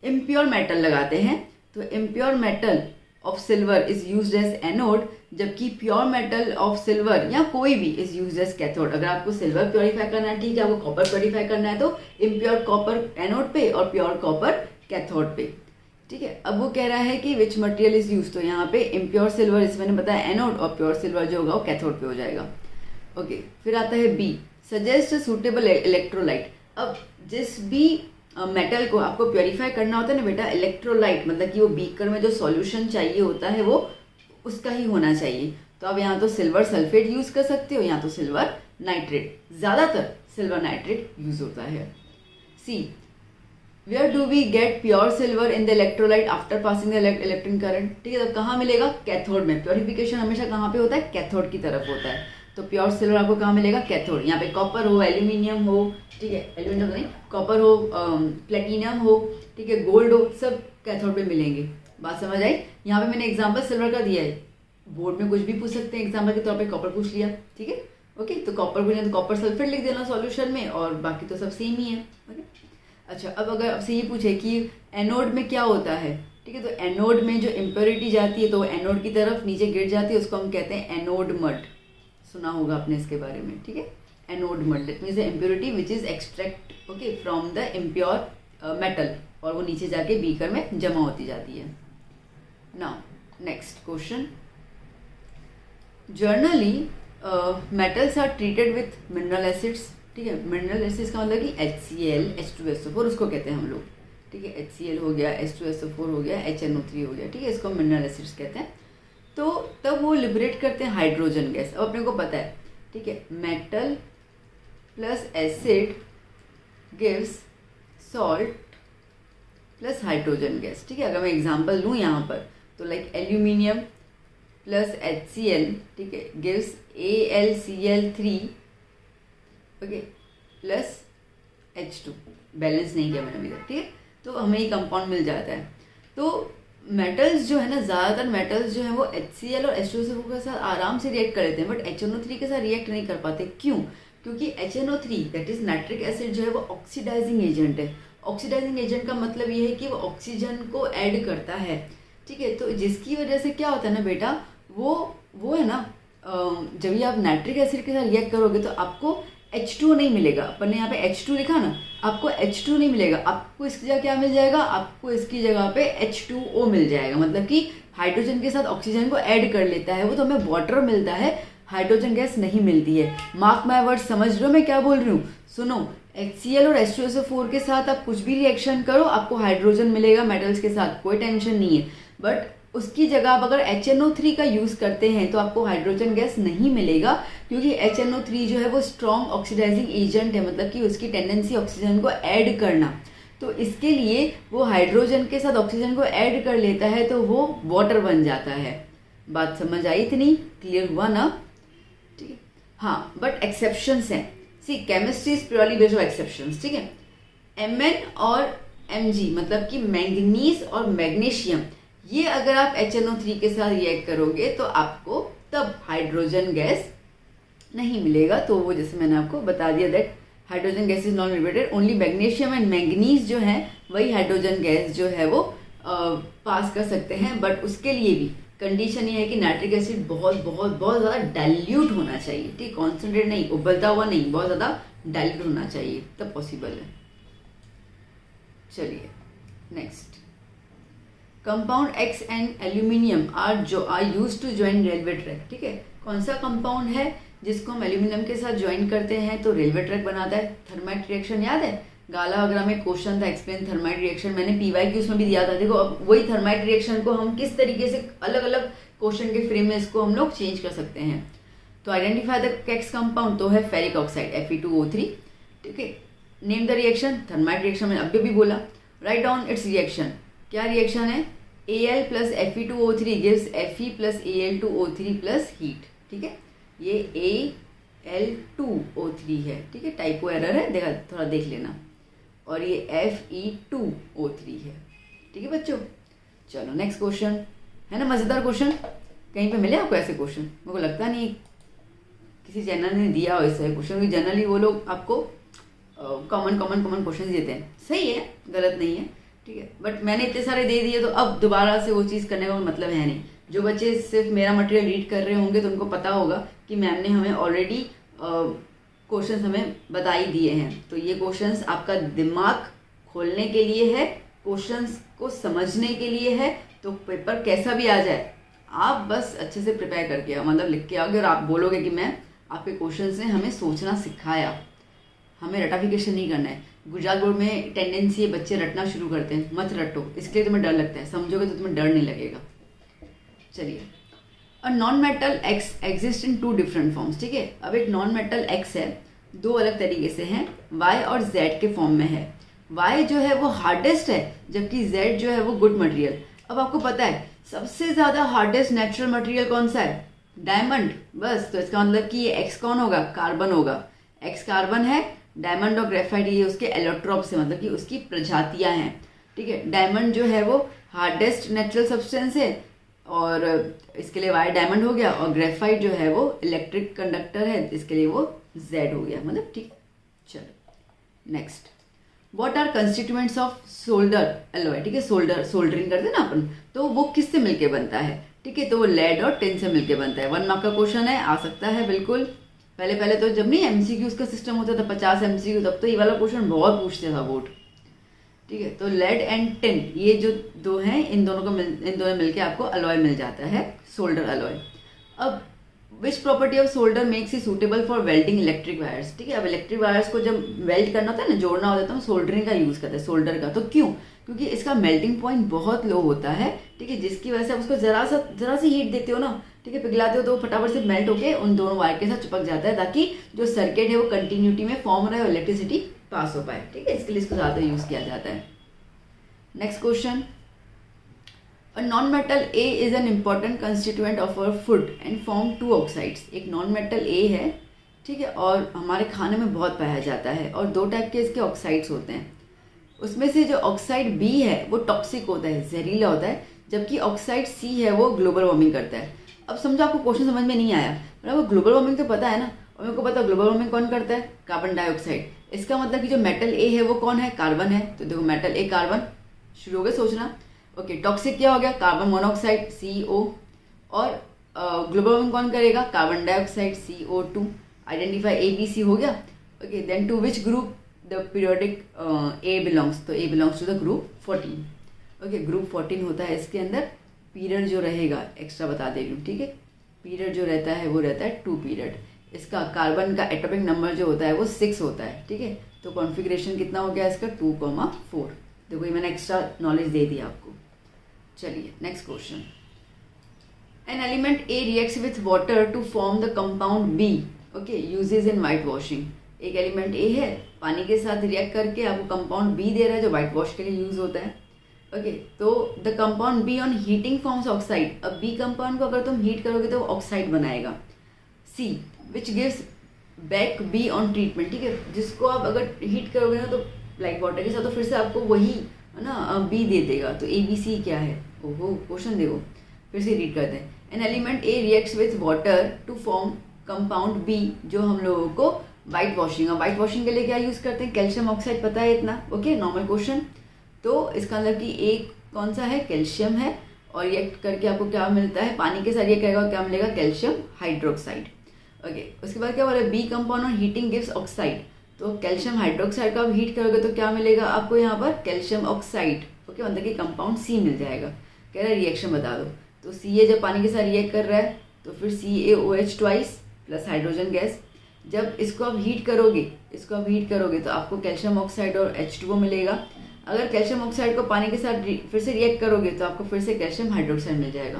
A: इम्प्योर मेटल लगाते हैं, तो impure metal of silver is used as anode, जबकि प्योर मेटल ऑफ सिल्वर या कोई भी इज यूज्ड एज कैथोड। अगर आपको सिल्वर प्योरीफाई करना है, ठीक है, आपको कॉपर प्योरीफाई करना है, तो इम्प्योर कॉपर एनोड पे और प्योर कॉपर कैथोड पे, ठीक है। अब वो कह रहा है कि विच मटेरियल इज यूज, तो यहाँ पे इम्प्योर सिल्वर, इस मैंने बताया एनोड, और प्योर सिल्वर जो होगा वो कैथोड पे हो जाएगा। ओके, फिर आता है बी, सजेस्ट सुटेबल इलेक्ट्रोलाइट। अब जिस भी मेटल को आपको प्योरीफाई करना होता है ना बेटा, इलेक्ट्रोलाइट मतलब कि वो बीकर में जो सॉल्यूशन चाहिए होता है वो उसका ही होना चाहिए। तो अब यहाँ तो सिल्वर सल्फेट यूज कर सकते हो, यहाँ तो सिल्वर नाइट्रेट, ज़्यादातर सिल्वर नाइट्रेट यूज होता है। C, where do we get pure silver in the electrolyte after passing the electric current, ठीक है, तो कहाँ मिलेगा? कैथोड में। प्योरिफिकेशन हमेशा कहाँ पे होता है? कैथोड की तरफ होता है। तो प्योर सिल्वर आपको कहाँ मिलेगा? कैथोड। यहाँ पे कॉपर हो, एल्यूमिनियम हो, ठीक है, एल्यूमिनियम नहीं, कॉपर हो, प्लेटिनम हो, ठीक है, गोल्ड हो, सब कैथोड पे मिलेंगे। बात समझ आई? यहाँ पे मैंने एग्जांपल सिल्वर का दिया है, बोर्ड में कुछ भी पूछ सकते हैं, एग्जांपल के तौर पे कॉपर पूछ लिया, ठीक है, ओके। तो कॉपर पूछना तो कॉपर सल्फेट लिख देना सॉल्यूशन में, और बाकी तो सब सेम ही है, ओके। अच्छा, अब अगर आपसे ये पूछे कि एनोड में क्या होता है, ठीक है, तो एनोड में जो इम्प्योरिटी जाती है तो एनोड की तरफ नीचे गिर जाती है, उसको हम कहते हैं एनोड मड। सुना होगा आपने इसके बारे में, ठीक है, anode mud that means the impurity which is extract, okay, from the impure metal, और वो नीचे जाके बीकर में जमा होती जाती है। Now next question, generally metals are treated with mineral acids, ठीक है। मिनरल एसिड्स का मतलब कि HCl, H2SO4 उसको कहते हैं हम लोग, ठीक है। HCl हो गया, H2SO4 हो गया, HNO3 हो गया, ठीक है, इसको मिनरल एसिड्स कहते हैं। तो तब वो लिबरेट करते हैं हाइड्रोजन गैस। अब अपने को पता है, ठीक है, metal plus acid gives salt plus hydrogen gas, ठीक है। अगर मैं एग्जांपल लूँ यहाँ पर, तो लाइक एल्यूमिनियम प्लस HCl, ठीक है, gives AlCl3, okay, plus H2, balance नहीं किया मैंने अभी तक, ठीक है। तो हमें ये कंपाउंड मिल जाता है। तो मेटल्स जो है ना, ज़्यादातर मेटल्स जो है वो HCl और H2SO4 के साथ आराम से रिएक्ट कर लेते हैं, बट HNO3 के साथ रिएक्ट नहीं कर पाते। क्यों? क्योंकि HNO3 that is nitric acid जो है वो ऑक्सीडाइजिंग एजेंट है। ऑक्सीडाइजिंग एजेंट का मतलब ये है कि वो ऑक्सीजन को ऐड करता है, ठीक है। तो जिसकी वजह से क्या होता है ना बेटा, वो है ना, जब भी आप नाइट्रिक एसिड के साथ रिएक्ट करोगे तो आपको H2 नहीं मिलेगा। अपन ने यहाँ पे H2 लिखा ना, आपको H2 नहीं मिलेगा, आपको इसकी जगह क्या मिल जाएगा? आपको इसकी जगह पे H2O मिल जाएगा। मतलब कि हाइड्रोजन के साथ ऑक्सीजन को ऐड कर लेता है वो, तो हमें वाटर मिलता है, हाइड्रोजन गैस नहीं मिलती है। मार्क माय वर्ड, समझ रहे हो मैं क्या बोल रही हूँ? सुनो, HCl और H2SO4 के साथ आप कुछ भी रिएक्शन करो, आपको हाइड्रोजन मिलेगा मेटल्स के साथ, कोई टेंशन नहीं है। बट उसकी जगह आप अगर HNO3 का यूज़ करते हैं तो आपको हाइड्रोजन गैस नहीं मिलेगा, क्योंकि HNO3 जो है वो स्ट्रॉन्ग ऑक्सीडाइजिंग एजेंट है, मतलब कि उसकी टेंडेंसी ऑक्सीजन को ऐड करना। तो इसके लिए वो हाइड्रोजन के साथ ऑक्सीजन को ऐड कर लेता है, तो वो वाटर बन जाता है। बात समझ आई? इतनी क्लियर हुआ ना? ठीक है, हाँ, बट एक्सेप्शंस हैं। See, chemistry is purely based on exceptions, ठीक है। Mn और Mg मतलब कि मैंगनीज और मैग्नीशियम, ये अगर आप HNO3 के साथ रिएक्ट करोगे तो आपको तब हाइड्रोजन गैस नहीं मिलेगा। तो वो जैसे मैंने आपको बता दिया that hydrogen gas is non liberated, only magnesium and manganese जो है वही हाइड्रोजन गैस जो है वो पास कर सकते हैं। बट उसके लिए भी कंडीशन ये है कि नाइट्रिक एसिड बहुत बहुत बहुत ज़्यादा डाइल्यूट होना चाहिए, ठीक, कॉन्सेंट्रेट नहीं, उबलता हुआ नहीं, बहुत ज़्यादा डाइल्यूट होना चाहिए, तब पॉसिबल है। चलिए next, compound X and aluminium are use to join railway track, ठीक है। कौन सा कंपाउंड है जिसको हम एल्यूमिनियम के साथ ज्वाइन करते हैं तो रेलवे ट्रैक बनाता है? थर्माइट रिएक्शन, याद है? गाला वगैरह में क्वेश्चन था, एक्सप्लेन थर्माइट रिएक्शन, मैंने PYQ उसमें भी दिया था। देखो, अब वही थर्माइट रिएक्शन को हम किस तरीके से अलग अलग क्वेश्चन के फ्रेम में इसको हम लोग चेंज कर सकते हैं। तो आइडेंटिफाई द X कंपाउंड, तो है फेरिक ऑक्साइड Fe2O3, ठीक है। Name the reaction, thermite reaction मैंने अभी भी बोला। राइट डाउन इट्स रिएक्शन, क्या रिएक्शन है? Al plus Fe2O3 gives Fe plus Al2O3 plus heat, ठीक है। ये Al2O3 है, ठीक है, टाइपो एरर है, देखा, थोड़ा देख लेना। और ये Fe2O3 है, ठीक है बच्चों। चलो नेक्स्ट क्वेश्चन, है ना मज़ेदार क्वेश्चन? कहीं पे मिले आपको ऐसे क्वेश्चन? मेरे को लगता नहीं किसी चैनल ने दिया हो ऐसे क्वेश्चन, क्योंकि जनरली वो लोग आपको कॉमन कॉमन कॉमन क्वेश्चन देते हैं, सही है, गलत नहीं है, ठीक है, बट मैंने इतने सारे दे दिए तो अब दोबारा से वो चीज़ करने का मतलब है नहीं। जो बच्चे सिर्फ मेरा मटेरियल रीड कर रहे होंगे तो उनको पता होगा कि मैम ने हमें ऑलरेडी क्वेश्चंस हमें बता ही दिए हैं। तो ये क्वेश्चंस आपका दिमाग खोलने के लिए है, क्वेश्चंस को समझने के लिए है। तो पेपर कैसा भी आ जाए आप बस अच्छे से प्रिपेयर करके मतलब लिख के आओगे और आप बोलोगे कि मैम आपके क्वेश्चंस ने हमें सोचना सिखाया, हमें रटाफिकेशन नहीं करना है। गुजरात बोर्ड में टेंडेंसी है बच्चे रटना शुरू करते हैं, मत रटो, इसके लिए तुम्हें डर लगता है, समझोगे तो तुम्हें डर नहीं लगेगा। चलिए, a non metal x exist in 2 different forms, ठीक है। अब एक नॉन मेटल एक्स है, 2 अलग तरीके से हैं, वाई और जेड के फॉर्म में है। वाई जो है वो हार्डेस्ट है जबकि जेड जो है वो गुड मटेरियल। अब आपको पता है सबसे ज़्यादा हार्डेस्ट नेचुरल मटेरियल कौन सा है? डायमंड। बस, तो इसका मतलब कि ये एक्स कौन होगा? कार्बन होगा। एक्स कार्बन है, डायमंड और ग्रेफाइट ये उसके एलोट्रॉप्स है, मतलब कि उसकी प्रजातियां हैं, ठीक है। डायमंड जो है वो हार्डेस्ट नेचुरल सब्सटेंस है और इसके लिए वाई डायमंड हो गया, और ग्रेफाइट जो है वो इलेक्ट्रिक कंडक्टर है, इसके लिए वो जेड हो गया, मतलब ठीक। चलो next, what are constituents of solder alloy, ठीक है। सोल्डरिंग करते हैं ना अपन, तो वो किससे मिलके बनता है, ठीक है। तो वो लेड और टिन से मिलके बनता है। 1 मार्क का क्वेश्चन है, आ सकता है बिल्कुल। पहले तो जब नहीं एमसीक्यूज का सिस्टम होता था 50 एमसीक्यू, तब तो ये वाला क्वेश्चन बहुत पूछते था बोर्ड, ठीक है। तो लेड एंड टिन ये जो 2 हैं, इन दोनों मिलके आपको अलॉय मिल जाता है, सोल्डर अलॉय। अब which property of solder makes it suitable for welding electric wires, ठीक है। अब इलेक्ट्रिक वायर्स को जब वेल्ड करना होता है ना, जोड़ना होता है, तो हम सोल्डरिंग का यूज़ करते हैं, सोल्डर का। तो क्यों? क्योंकि इसका मेल्टिंग पॉइंट बहुत लो होता है, ठीक है, जिसकी वजह से आप उसको जरा सी हीट देते हो ना, ठीक है, पिघलाते हो, तो फटाफट से मेल्ट होके उन दोनों वायर के साथ चिपक जाता है, ताकि जो सर्किट है वो कंटिन्यूटी में फॉर्म रहे और इलेक्ट्रिसिटी पास हो पाए, ठीक है। इसके लिए इसको ज़्यादा यूज़ किया जाता है। Next question, a non metal A is an important constituent of our food and form 2 oxides. एक नॉन मेटल ए है, ठीक है, और हमारे खाने में बहुत पाया जाता है, और 2 टाइप के इसके ऑक्साइड्स होते हैं। उसमें से जो ऑक्साइड बी है वो टॉक्सिक होता है, जहरीला होता है, जबकि ऑक्साइड सी है वो ग्लोबल वार्मिंग करता है। अब समझो आपको क्वेश्चन समझ में नहीं आया, मतलब ग्लोबल वार्मिंग तो पता है ना, और मेरे को पता है ग्लोबल वार्मिंग कौन करता है? Carbon dioxide. इसका मतलब कि जो मेटल ए है वो कौन है? कार्बन है। तो देखो मेटल ए कार्बन, शुरू हो गए सोचना। ओके, टॉक्सिक क्या हो गया? कार्बन मोनोऑक्साइड CO, और ग्लोबल वार्मिंग कौन करेगा? Carbon dioxide CO2। Identify ABC हो गया। Okay, then to which group the periodic A belongs? तो A belongs to the group 14। Okay, group 14 होता है, इसके अंदर पीरियड जो रहेगा एक्स्ट्रा बता दे रही हूँ, ठीक है। पीरियड जो रहता है वो रहता है 2 पीरियड। इसका कार्बन का एटॉमिक नंबर जो होता है वो 6 होता है, ठीक है। तो कॉन्फ़िगरेशन कितना हो गया इसका? 2,4। देखो ये मैंने एक्स्ट्रा नॉलेज दे दिया आपको। चलिए next question, an element A reacts with water to form the compound B, okay, uses in white washing. एक एलिमेंट ए है, पानी के साथ रिएक्ट करके आपको कंपाउंड बी दे रहा है जो वाइट वॉश के लिए यूज होता है। ओके, तो the compound B on heating forms oxide. अब बी कंपाउंड को अगर तुम हीट करोगे तो वो ऑक्साइड बनाएगा। C which gives back B on treatment, ठीक है, जिसको आप अगर हीट करोगे ना तो लाइक वाटर के साथ, तो फिर से आपको वही है ना बी दे देगा। तो ABC क्या है? ओहो, क्वेश्चन देखो, फिर से रीड करते हैं। An element A reacts with water to form compound B, जो हम लोगों को वाइट वॉशिंग, और वाइट वॉशिंग के लिए क्या यूज़ करते हैं? कैल्शियम ऑक्साइड, पता है इतना, ओके, नॉर्मल क्वेश्चन। तो इसका मतलब कि एक कौन सा है? कैल्शियम है, और रिएक्ट करके आपको क्या मिलता है? पानी के साथ रिएक्ट करेगा, क्या मिलेगा? Calcium hydroxide. ओके, उसके बाद क्या बोला? B compound on heating gives oxide. तो कैल्शियम हाइड्रोक्साइड का आप हीट करोगे तो क्या मिलेगा आपको यहाँ पर? कैल्शियम ऑक्साइड, ओके, मतलब कि कंपाउंड सी मिल जाएगा। कह रहा है रिएक्शन बता दो। तो Ca जब पानी के साथ रिएक्ट कर रहा है तो फिर CaOH twice plus hydrogen gas. जब इसको आप हीट करोगे तो आपको कैल्शियम ऑक्साइड और H2O मिलेगा। अगर कैल्शियम ऑक्साइड को पानी के साथ फिर से रिएक्ट करोगे तो आपको फिर से कैल्शियम हाइड्रोक्साइड मिल जाएगा।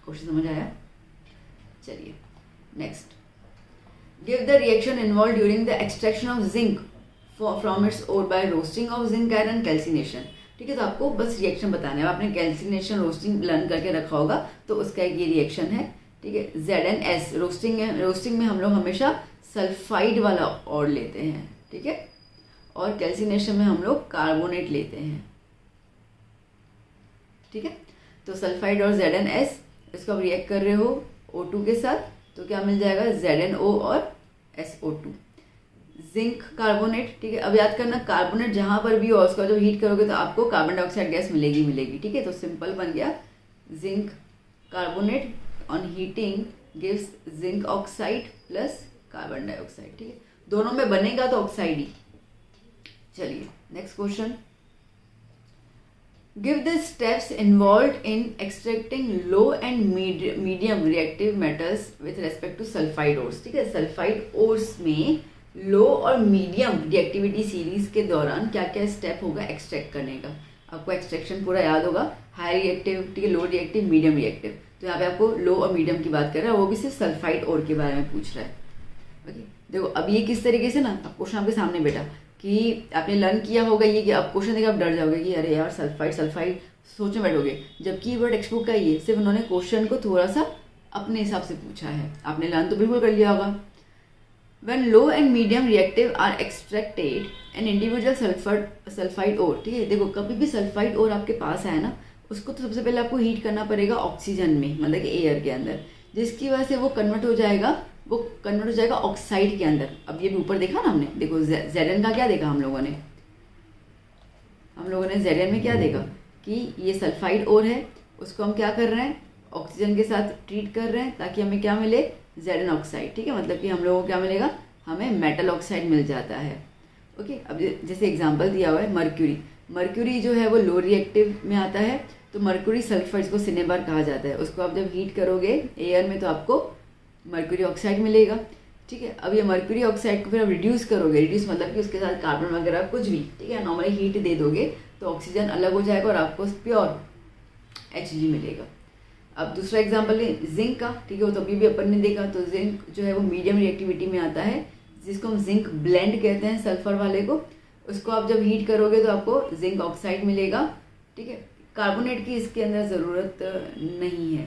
A: क्वेश्चन समझ आया? चलिए next, give the reaction involve during the extraction of zinc from its ore by roasting of zinc iron calcination, ठीक है। तो आपको बस रिएक्शन बताना है, आपने कैल्सिनेशन रोस्टिंग लर्न करके रखा होगा, तो उसका एक ये रिएक्शन है, ठीक है। ZnS रोस्टिंग में हम लोग हमेशा सल्फाइड वाला और लेते हैं, ठीक है, और कैल्सिनेशन में हम लोग कार्बोनेट लेते हैं, ठीक है। तो सल्फाइड और ZnS, इसको आप रिएक्ट कर रहे हो O2 के साथ, तो क्या मिल जाएगा? ZnO और SO2। जिंक कार्बोनेट, ठीक है। अब याद करना कार्बोनेट जहाँ पर भी हो उसका जब हीट करोगे तो आपको कार्बन डाइऑक्साइड गैस मिलेगी, ठीक है। तो सिंपल बन गया zinc carbonate on heating gives zinc oxide plus carbon dioxide, ठीक है। दोनों में बनेगा तो ऑक्साइड ही। चलिए next question, give the steps involve in extracting low and medium reactive metals with respect to sulphide ores, ठीक है। सल्फाइड ओर्स में लो और मीडियम रिएक्टिविटी सीरीज के दौरान क्या क्या स्टेप होगा एक्सट्रैक्ट करने का। आपको एक्सट्रैक्शन पूरा याद होगा, हाई रिएक्टिव, ठीक है, लो रिएक्टिव, मीडियम रिएक्टिव। तो यहाँ पे आपको लो और मीडियम की बात कर रहा है, वो भी सिर्फ सल्फाइड ओर के बारे में पूछ रहा है। ओके, देखो अब ये किस तरीके से ना, अब क्वेश्चन आपके सामने बेटा कि आपने लर्न किया होगा ये कि अब क्वेश्चन देखिए आप डर जाओगे कि अरे यार सल्फाइड सोचने बैठोगे, जबकि वो टेक्स्ट बुक का ही है, सिर्फ उन्होंने क्वेश्चन को थोड़ा सा अपने हिसाब से पूछा है। आपने लर्न तो बिल्कुल कर लिया होगा। When low and medium reactive are extracted, an individual sulphide ore, ठीक है। देखो कभी भी सल्फाइड ओर आपके पास आए ना, उसको तो सबसे पहले आपको हीट करना पड़ेगा ऑक्सीजन में, मतलब कि एयर के अंदर, जिसकी वजह से वो कन्वर्ट हो जाएगा ऑक्साइड के अंदर। अब ये भी ऊपर देखा ना हमने, देखो Zn का क्या देखा हम लोगों ने Zn में क्या देखा कि ये सल्फाइड ओर है, उसको हम क्या कर रहे हैं, ऑक्सीजन के साथ ट्रीट कर रहे हैं ताकि हमें क्या मिले, Zn ऑक्साइड, ठीक है। मतलब कि हम लोगों को क्या मिलेगा, हमें मेटल ऑक्साइड मिल जाता है। ओके, अब जैसे एग्जांपल दिया हुआ है मर्क्यूरी जो है वो लो रिएक्टिव में आता है, तो मर्क्यूरी सल्फर, इसको सिनेबार कहा जाता है। उसको आप जब हीट करोगे एयर में तो आपको मर्क्यूरी ऑक्साइड मिलेगा, ठीक है। अब ये मर्क्यूरी ऑक्साइड को फिर आप रिड्यूस करोगे, रिड्यूस मतलब कि उसके साथ कार्बन वगैरह कुछ भी, ठीक है, नॉर्मली हीट दे दोगे तो ऑक्सीजन अलग हो जाएगा और आपको प्योर Hg मिलेगा। अब दूसरा एग्जांपल है जिंक का, ठीक है, वो तो अभी भी अपन ने देखा। तो जिंक जो है वो मीडियम रिएक्टिविटी में आता है, जिसको हम जिंक ब्लेंड कहते हैं, सल्फर वाले को। उसको आप जब हीट करोगे तो आपको जिंक ऑक्साइड मिलेगा, ठीक है। कार्बोनेट की इसके अंदर ज़रूरत नहीं है,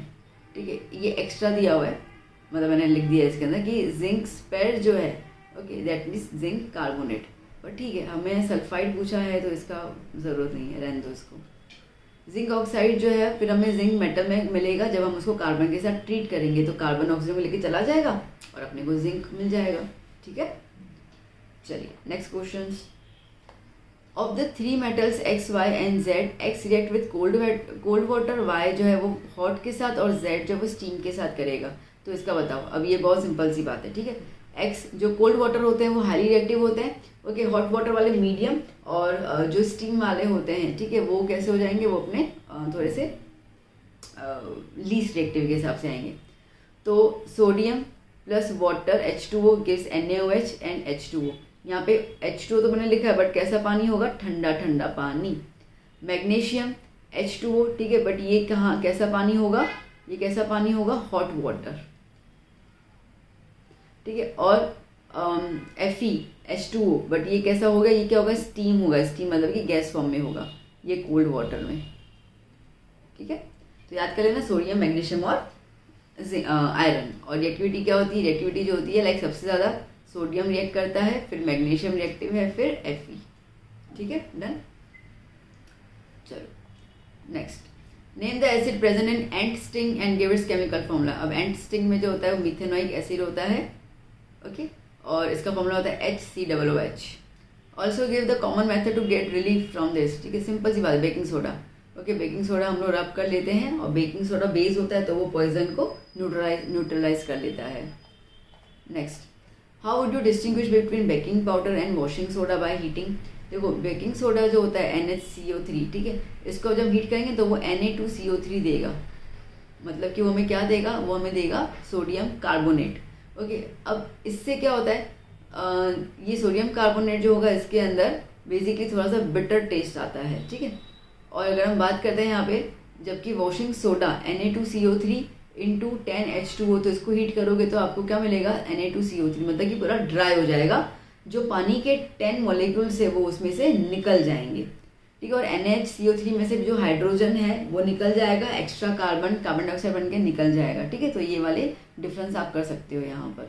A: ठीक है, ये एक्स्ट्रा दिया हुआ है, मतलब मैंने लिख दिया इसके अंदर कि जिंक स्पेयर जो है, okay, that means zinc carbonate. पर ठीक है, हमें सल्फाइड पूछा है तो इसका ज़रूरत नहीं है, रहने दो इसको। जिंक ऑक्साइड जो है फिर हमें जिंक मेटल में मिलेगा जब हम उसको कार्बन के साथ ट्रीट करेंगे, तो कार्बन ऑक्सीजन को लेके चला जाएगा और अपने को जिंक मिल जाएगा, ठीक है। चलिए next question, of the three metals X Y and Z, X react with cold water, Y जो है वो हॉट के साथ और जेड जो है वो स्टीम के साथ करेगा। तो इसका बताओ। अब ये बहुत सिंपल सी बात है, ठीक है। एक्स जो कोल्ड वाटर होते हैं वो हाईली रिएक्टिव होते हैं, ओके, हॉट वाटर वाले मीडियम, और जो स्टीम वाले होते हैं, ठीक है, वो कैसे हो जाएंगे, वो अपने थोड़े से लीस्ट रिएक्टिव के हिसाब से आएंगे। तो sodium plus water H2O gives NaOH and H2O। यहाँ पे H2O तो मैंने लिखा है, बट कैसा पानी होगा, ठंडा ठंडा पानी। मैग्नीशियम H2O, ठीक है, बट ये कहाँ कैसा पानी होगा, ये कैसा पानी होगा, हॉट वाटर, ठीक है। और Fe H2O, बट ये कैसा होगा, ये क्या होगा, स्टीम होगा, स्टीम मतलब कि गैस फॉर्म में होगा, ये कोल्ड वाटर में, ठीक है। तो याद कर लेना सोडियम, मैग्नीशियम और आयरन। और रिएक्टिविटी क्या होती है, रिएक्टिविटी जो होती है लाइक सबसे ज़्यादा सोडियम रिएक्ट करता है, फिर मैग्नीशियम रिएक्टिव है, फिर Fe, ठीक है, डन। चलो next, name the acid present in ant sting and give its chemical formula. अब एंट स्टिंग में जो होता है वो मिथेनोइक एसिड होता है, ओके, और इसका फॉर्मूला होता है HCOOH। Also give the common method to get relief from this, ठीक है, सिंपल सी बात है, baking soda, okay, baking soda हम लोग रब कर लेते हैं और बेकिंग सोडा बेस होता है तो वो पॉइजन को न्यूट्रलाइज कर लेता है। Next, how would you distinguish between baking powder and washing soda by heating. देखो बेकिंग सोडा जो होता है NHCO3, ठीक है, इसको जब हीट करेंगे तो वो Na2CO3 देगा, मतलब कि वो हमें क्या देगा, वो हमें देगा सोडियम कार्बोनेट, ओके। अब इससे क्या होता है, ये सोडियम कार्बोनेट जो होगा इसके अंदर बेसिकली थोड़ा सा बिटर टेस्ट आता है, ठीक है। और अगर हम बात करते हैं यहाँ पे, जबकि washing soda Na2CO3 into 10H2O, तो इसको हीट करोगे तो आपको क्या मिलेगा, Na2CO3, मतलब कि पूरा ड्राई हो जाएगा, जो पानी के 10 मॉलिक्यूल्स है वो उसमें से निकल जाएंगे, ठीक है। और NHCO3 में से जो हाइड्रोजन है वो निकल जाएगा, एक्स्ट्रा कार्बन डाइऑक्साइड बन के निकल जाएगा, ठीक है। तो ये वाले डिफरेंस आप कर सकते हो यहाँ पर।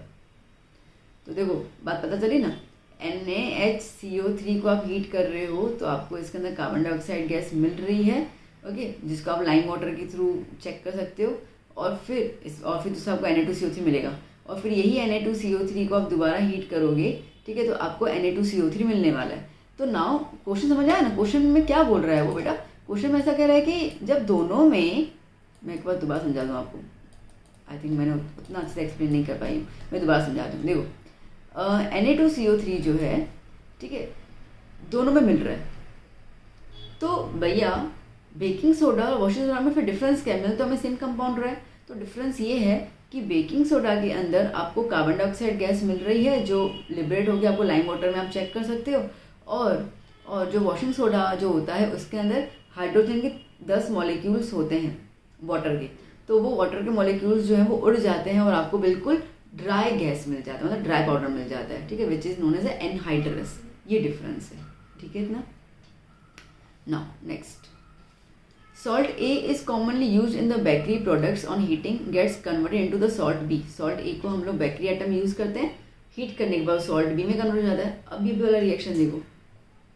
A: तो देखो बात पता चली ना, NaHCO3 को आप हीट कर रहे हो तो आपको इसके अंदर कार्बन डाइऑक्साइड गैस मिल रही है, ओके, जिसको आप लाइम वाटर के थ्रू चेक कर सकते हो। और फिर दूसरा आपको Na2CO3 मिलेगा, और फिर यही Na2CO3 को आप दोबारा हीट करोगे, ठीक है, तो आपको Na2CO3 मिलने वाला है। तो नाउ क्वेश्चन समझ आया ना, क्वेश्चन में क्या बोल रहा है वो बेटा, क्वेश्चन में ऐसा कह रहा है कि जब दोनों में, मैं एक बार दोबारा समझा दूँ आपको, आई थिंक मैंने उतना अच्छे से एक्सप्लेन नहीं कर पाई हूँ, मैं दोबारा समझा दूँ। देखो Na2CO3 जो है, ठीक है, दोनों में मिल रहा है, तो भैया बेकिंग सोडा और वॉशिंग सोडा में फिर डिफरेंस क्या है, मिल तो हमें सेम कंपाउंड रहा है। तो डिफरेंस ये है कि बेकिंग सोडा के अंदर आपको कार्बन डाइऑक्साइड गैस मिल रही है जो लिबरेट होकर आपको लाइम वाटर में आप चेक कर सकते हो, और जो वॉशिंग सोडा जो होता है उसके अंदर हाइड्रोजन के 10 मॉलिक्यूल्स होते हैं वाटर के, तो वो वाटर के मॉलिक्यूल्स जो हैं वो उड़ जाते हैं और आपको बिल्कुल ड्राई गैस मिल जाता है, मतलब ड्राई पाउडर मिल जाता है, ठीक है, which is known as anhydrous. ये डिफरेंस है, ठीक है इतना। Now next, salt A is commonly used in the bakery products on heating gets converted into the salt B। salt A को हम लोग बेकरी आइटम यूज़ करते हैं, हीट करने के बाद सॉल्ट बी में कन्वर्ट हो जाता है। अब ये वाला रिएक्शन देखो,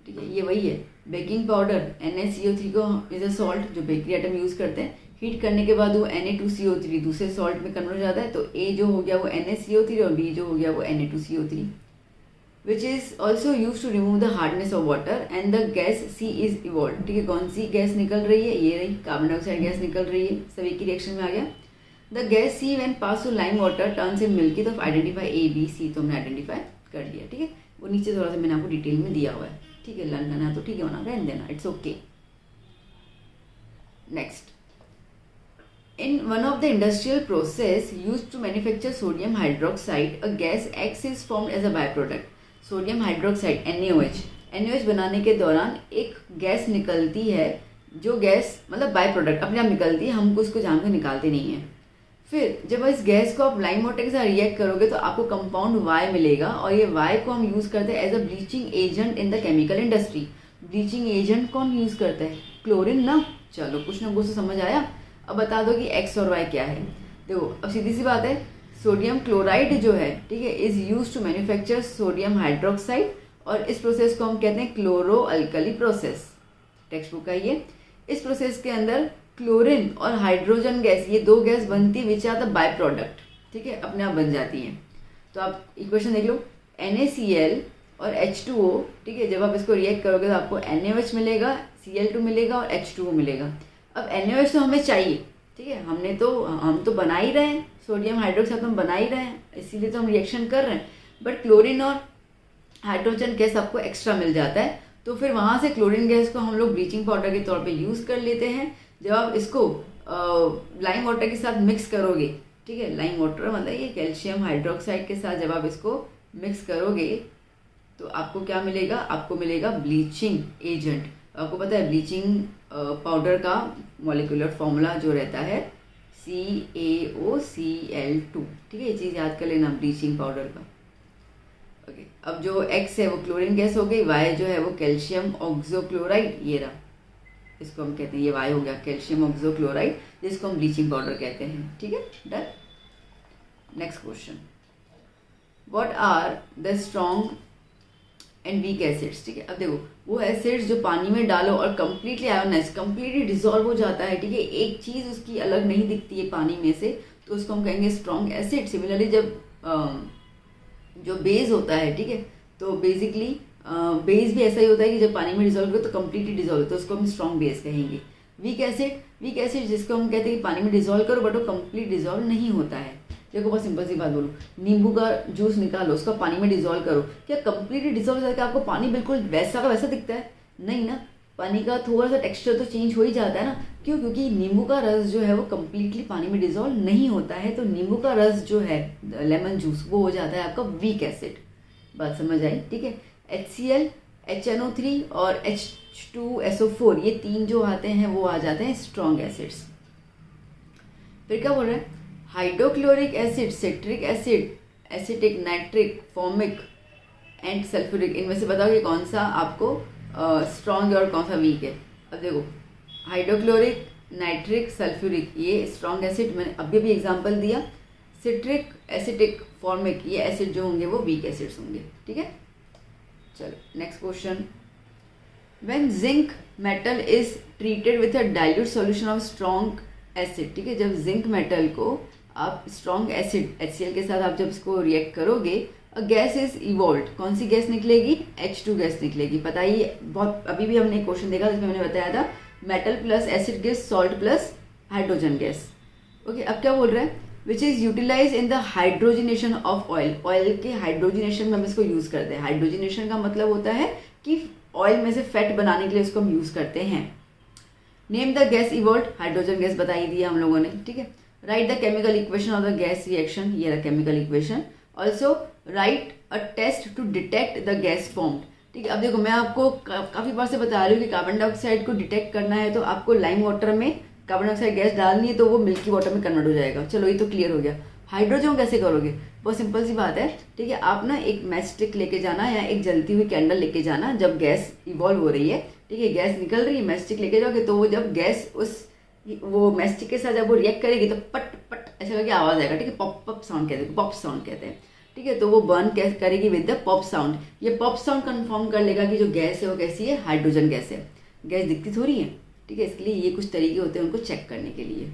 A: ठीक है, ये वही है, बेकिंग पाउडर NaCO3 को इज अ सॉल्ट जो बेकरी आइटम यूज़ करते हैं, हीट करने के बाद वो Na2CO3 दूसरे सॉल्ट में कन्वर्ट हो जाता है, तो A जो हो गया वो NaCO3 और B जो हो गया वो Na2CO3, which is also used to remove the hardness of water and the gas C is evolved। ठीक है, कौन सी गैस निकल रही है, ये रही कार्बन डाइऑक्साइड गैस निकल रही है, सभी की रिएक्शन में आ गया। The gas C when pass through lime water turns in milky, तो आइडेंटिफाई A B C तो हमने आइडेंटिफाई कर लिया, ठीक है, वो नीचे थोड़ा सा मैंने आपको डिटेल में दिया हुआ है, ठीक है, लर्न करना तो ठीक है, बना रहने देना, it's okay. Next, in one of the industrial process used to manufacture sodium hydroxide, a gas X is formed as a byproduct। Sodium hydroxide NaOH बनाने के दौरान एक गैस निकलती है, जो गैस मतलब बाय प्रोडक्ट अपने आप निकलती है, हमको उसको जानकर निकालते नहीं है। फिर जब इस गैस को आप लाइम वाटर के साथ रिएक्ट करोगे तो आपको कंपाउंड Y मिलेगा, और ये Y को हम यूज़ करते हैं as a bleaching agent in the chemical industry. Bleaching agent कौन यूज़ करता है, क्लोरीन ना। चलो कुछ ना कुछ तो समझ आया। अब बता दो कि X और Y क्या है। देखो अब सीधी सी बात है, सोडियम क्लोराइड जो है, ठीक है, is use to manufacture sodium hydroxide, और इस प्रोसेस को हम कहते हैं chloro alkali process, textbook का ये। इस प्रोसेस के अंदर क्लोरीन और हाइड्रोजन गैस, ये दो गैस बनती which are the by product, ठीक है, अपने आप बन जाती हैं। तो आप इक्वेशन देख लो, NaCl और H2O, ठीक है, जब आप इसको रिएक्ट करोगे तो आपको NaOH मिलेगा, Cl2 मिलेगा और H2O मिलेगा। अब NaOH तो हमें चाहिए, ठीक है, हम तो बना ही रहे हैं, सोडियम हाइड्रोक्साइड हम बना ही रहे हैं, इसीलिए तो हम रिएक्शन कर रहे हैं, बट क्लोरीन और हाइड्रोजन गैस आपको एक्स्ट्रा मिल जाता है, तो फिर वहाँ से क्लोरीन गैस को हम लोग ब्लीचिंग पाउडर के तौर पे यूज़ कर लेते हैं। जब आप इसको लाइम वाटर के साथ मिक्स करोगे, ठीक है, लाइम वाटर मतलब ये कैल्शियम हाइड्रोक्साइड के साथ जब आप इसको मिक्स करोगे तो आपको क्या मिलेगा, आपको मिलेगा ब्लीचिंग एजेंट। आपको पता है ब्लीचिंग पाउडर का मॉलिक्यूलर फॉर्मूला जो रहता है CaOCl2, ठीक है, ये चीज़ याद कर लेना ब्लीचिंग पाउडर का। ओके, अब जो X है वो क्लोरीन गैस हो गई, Y जो है वो कैल्शियम ऑक्सोक्लोराइड, ये रहा, इसको हम कहते हैं, ये Y हो गया कैल्शियम ऑक्सोक्लोराइड, जिसको हम ब्लीचिंग पाउडर कहते हैं, ठीक है, done. Next question, what are the strong and weak acids. ठीक है, अब देखो वो एसिड्स जो पानी में डालो और कम्प्लीटली आयोनाइज, कम्प्लीटली डिजॉल्व हो जाता है, ठीक है, एक चीज़ उसकी अलग नहीं दिखती है पानी में से, तो उसको हम कहेंगे स्ट्रॉन्ग एसिड। सिमिलरली जब जो बेस होता है, ठीक है, तो बेसिकली बेस भी ऐसा ही होता है कि जब पानी में डिजॉल्व हो तो कम्प्लीटली डिजॉल्व, तो उसको हम स्ट्रॉन्ग बेस कहेंगे। वीक एसिड जिसको हम कहते हैं कि पानी में डिजॉल्व करो बट वो कम्प्लीट डिजॉल्व नहीं होता है। देखो बहुत सिंपल सी बात बोलो, नींबू का जूस निकालो, उसका पानी में डिजॉल्व करो, क्या कम्प्लीटली डिजॉल्व हो जाकर आपको पानी बिल्कुल वैसा का वैसा दिखता है? नहीं ना, पानी का थोड़ा सा टेक्सचर तो चेंज हो ही जाता है ना। क्यों? क्योंकि नींबू का रस जो है वो कम्प्लीटली पानी में डिजॉल्व नहीं होता है, तो नींबू का रस जो है लेमन जूस वो हो जाता है आपका वीक एसिड। बात समझ आई? ठीक है, HCl, HNO3 और H2SO4 ये तीन जो आते हैं वो आ जाते हैं स्ट्रॉन्ग एसिड्स। फिर क्या बोल रहे हैं? Hydrochloric acid, citric acid, acetic, nitric, formic and sulphuric, इनमें से बताओ कि कौन सा आपको स्ट्रॉन्ग है और कौन सा वीक है। अब देखो हाइड्रोक्लोरिक, नाइट्रिक, सल्फ्यूरिक ये स्ट्रॉन्ग एसिड, मैंने अभी भी एग्जांपल दिया। सिट्रिक, एसिटिक, फॉर्मिक ये एसिड जो होंगे वो वीक एसिड्स होंगे। ठीक है, चलो next question. When zinc metal is treated with a dilute solution of strong acid, ठीक है, जब जिंक मेटल को आप स्ट्रॉन्ग एसिड HCl के साथ आप जब इसको रिएक्ट करोगे गैस इज इवॉल्व, कौन सी गैस निकलेगी? H2 गैस निकलेगी। पता ही बहुत, अभी भी हमने एक क्वेश्चन देखा जिसमें मैंने बताया था metal plus acid gas, salt plus hydrogen gas. Okay, अब क्या बोल रहा है? Which is utilise in the hydrogenation of oil, oil के हाइड्रोजिनेशन में हम इसको यूज़ करते हैं। हाइड्रोजिनेशन का मतलब होता है कि ऑयल में से फैट बनाने के लिए इसको हम यूज़ करते हैं। Name the gas evolve, hydrogen gas बताई दिया हम लोगों ने, ठीक है। Write the chemical equation of the gas reaction, ये रहा chemical equation. Also write a test to detect the gas formed, ठीक है। अब देखो मैं आपको काफ़ी बार से बता रही हूँ कि कार्बन डाइऑक्साइड को डिटेक्ट करना है तो आपको लाइम वाटर में कार्बन डाइऑक्साइड गैस डालनी है तो वो मिल्की वाटर में कन्वर्ट हो जाएगा। चलो ये तो क्लियर हो गया। हाइड्रोजन कैसे करोगे? बहुत सिंपल सी बात है, ठीक है। आप ना एक मैच स्टिक लेके जाना या एक जलती हुई कैंडल लेके जाना, जब गैस इवॉल्व हो रही है, ठीक है, गैस निकल रही है, मैच स्टिक लेके जाओगे तो वो जब गैस वो मैच स्टिक के साथ जब वो रिएक्ट करेगी तो पट पट ऐसा करके आवाज़ आएगा, ठीक है। पॉप पॉप साउंड कहते हैं, पॉप साउंड कहते हैं, ठीक है। तो वो बर्न करेगी विद द पॉप साउंड। ये पॉप साउंड कंफर्म कर लेगा कि जो गैस है वो कैसी है, हाइड्रोजन गैस है। गैस दिखती थोड़ी है, ठीक है। इसके लिए ये कुछ तरीके होते हैं उनको चेक करने के लिए।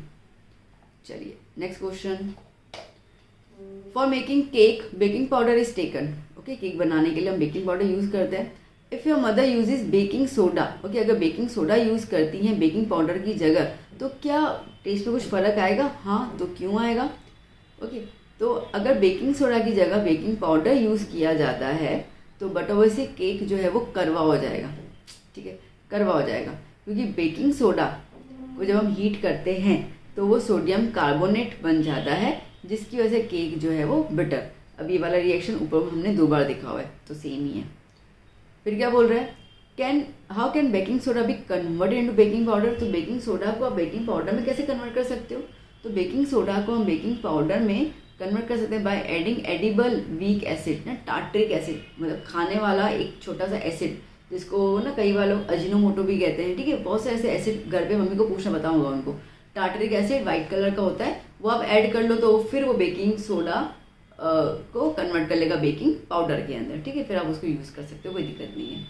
A: चलिए next question. For making cake baking powder is taken, okay. Cake बनाने के लिए हम बेकिंग पाउडर यूज़ करते हैं। If your mother uses baking soda, okay, अगर बेकिंग सोडा यूज़ करती हैं बेकिंग पाउडर की जगह तो क्या टेस्ट में कुछ फ़र्क आएगा? हाँ, तो क्यों आएगा? ओके, तो अगर बेकिंग सोडा की जगह बेकिंग पाउडर यूज़ किया जाता है तो बट वैसे केक जो है वो करवा हो जाएगा, ठीक है, करवा हो जाएगा। क्योंकि बेकिंग सोडा को जब हम हीट करते हैं तो वो सोडियम कार्बोनेट बन जाता है, जिसकी वजह से केक जो है वो बिटर। अब ये वाला रिएक्शन ऊपर हमने 2 बार देखा हुआ है तो सेम ही है। फिर क्या बोल रहा है? How can baking soda be converted into baking powder? तो बेकिंग सोडा को आप बेकिंग पाउडर में कैसे कन्वर्ट कर सकते हो? तो बेकिंग सोडा को हम बेकिंग पाउडर में कन्वर्ट कर सकते हैं by adding edible weak acid, ना टार्टरिक एसिड, मतलब खाने वाला एक छोटा सा एसिड, जिसको ना कई बार लोग अजीनोमोटो भी कहते हैं, ठीक है। बहुत से ऐसे एसिड घर पे मम्मी को पूछना बताऊंगा उनको। टार्टरिक एसिड वाइट कलर का होता है, वो आप ऐड कर लो तो फिर वो बेकिंग सोडा को कन्वर्ट कर लेगा बेकिंग पाउडर के अंदर, ठीक है। फिर आप उसको यूज़ कर सकते हो, कोई दिक्कत नहीं है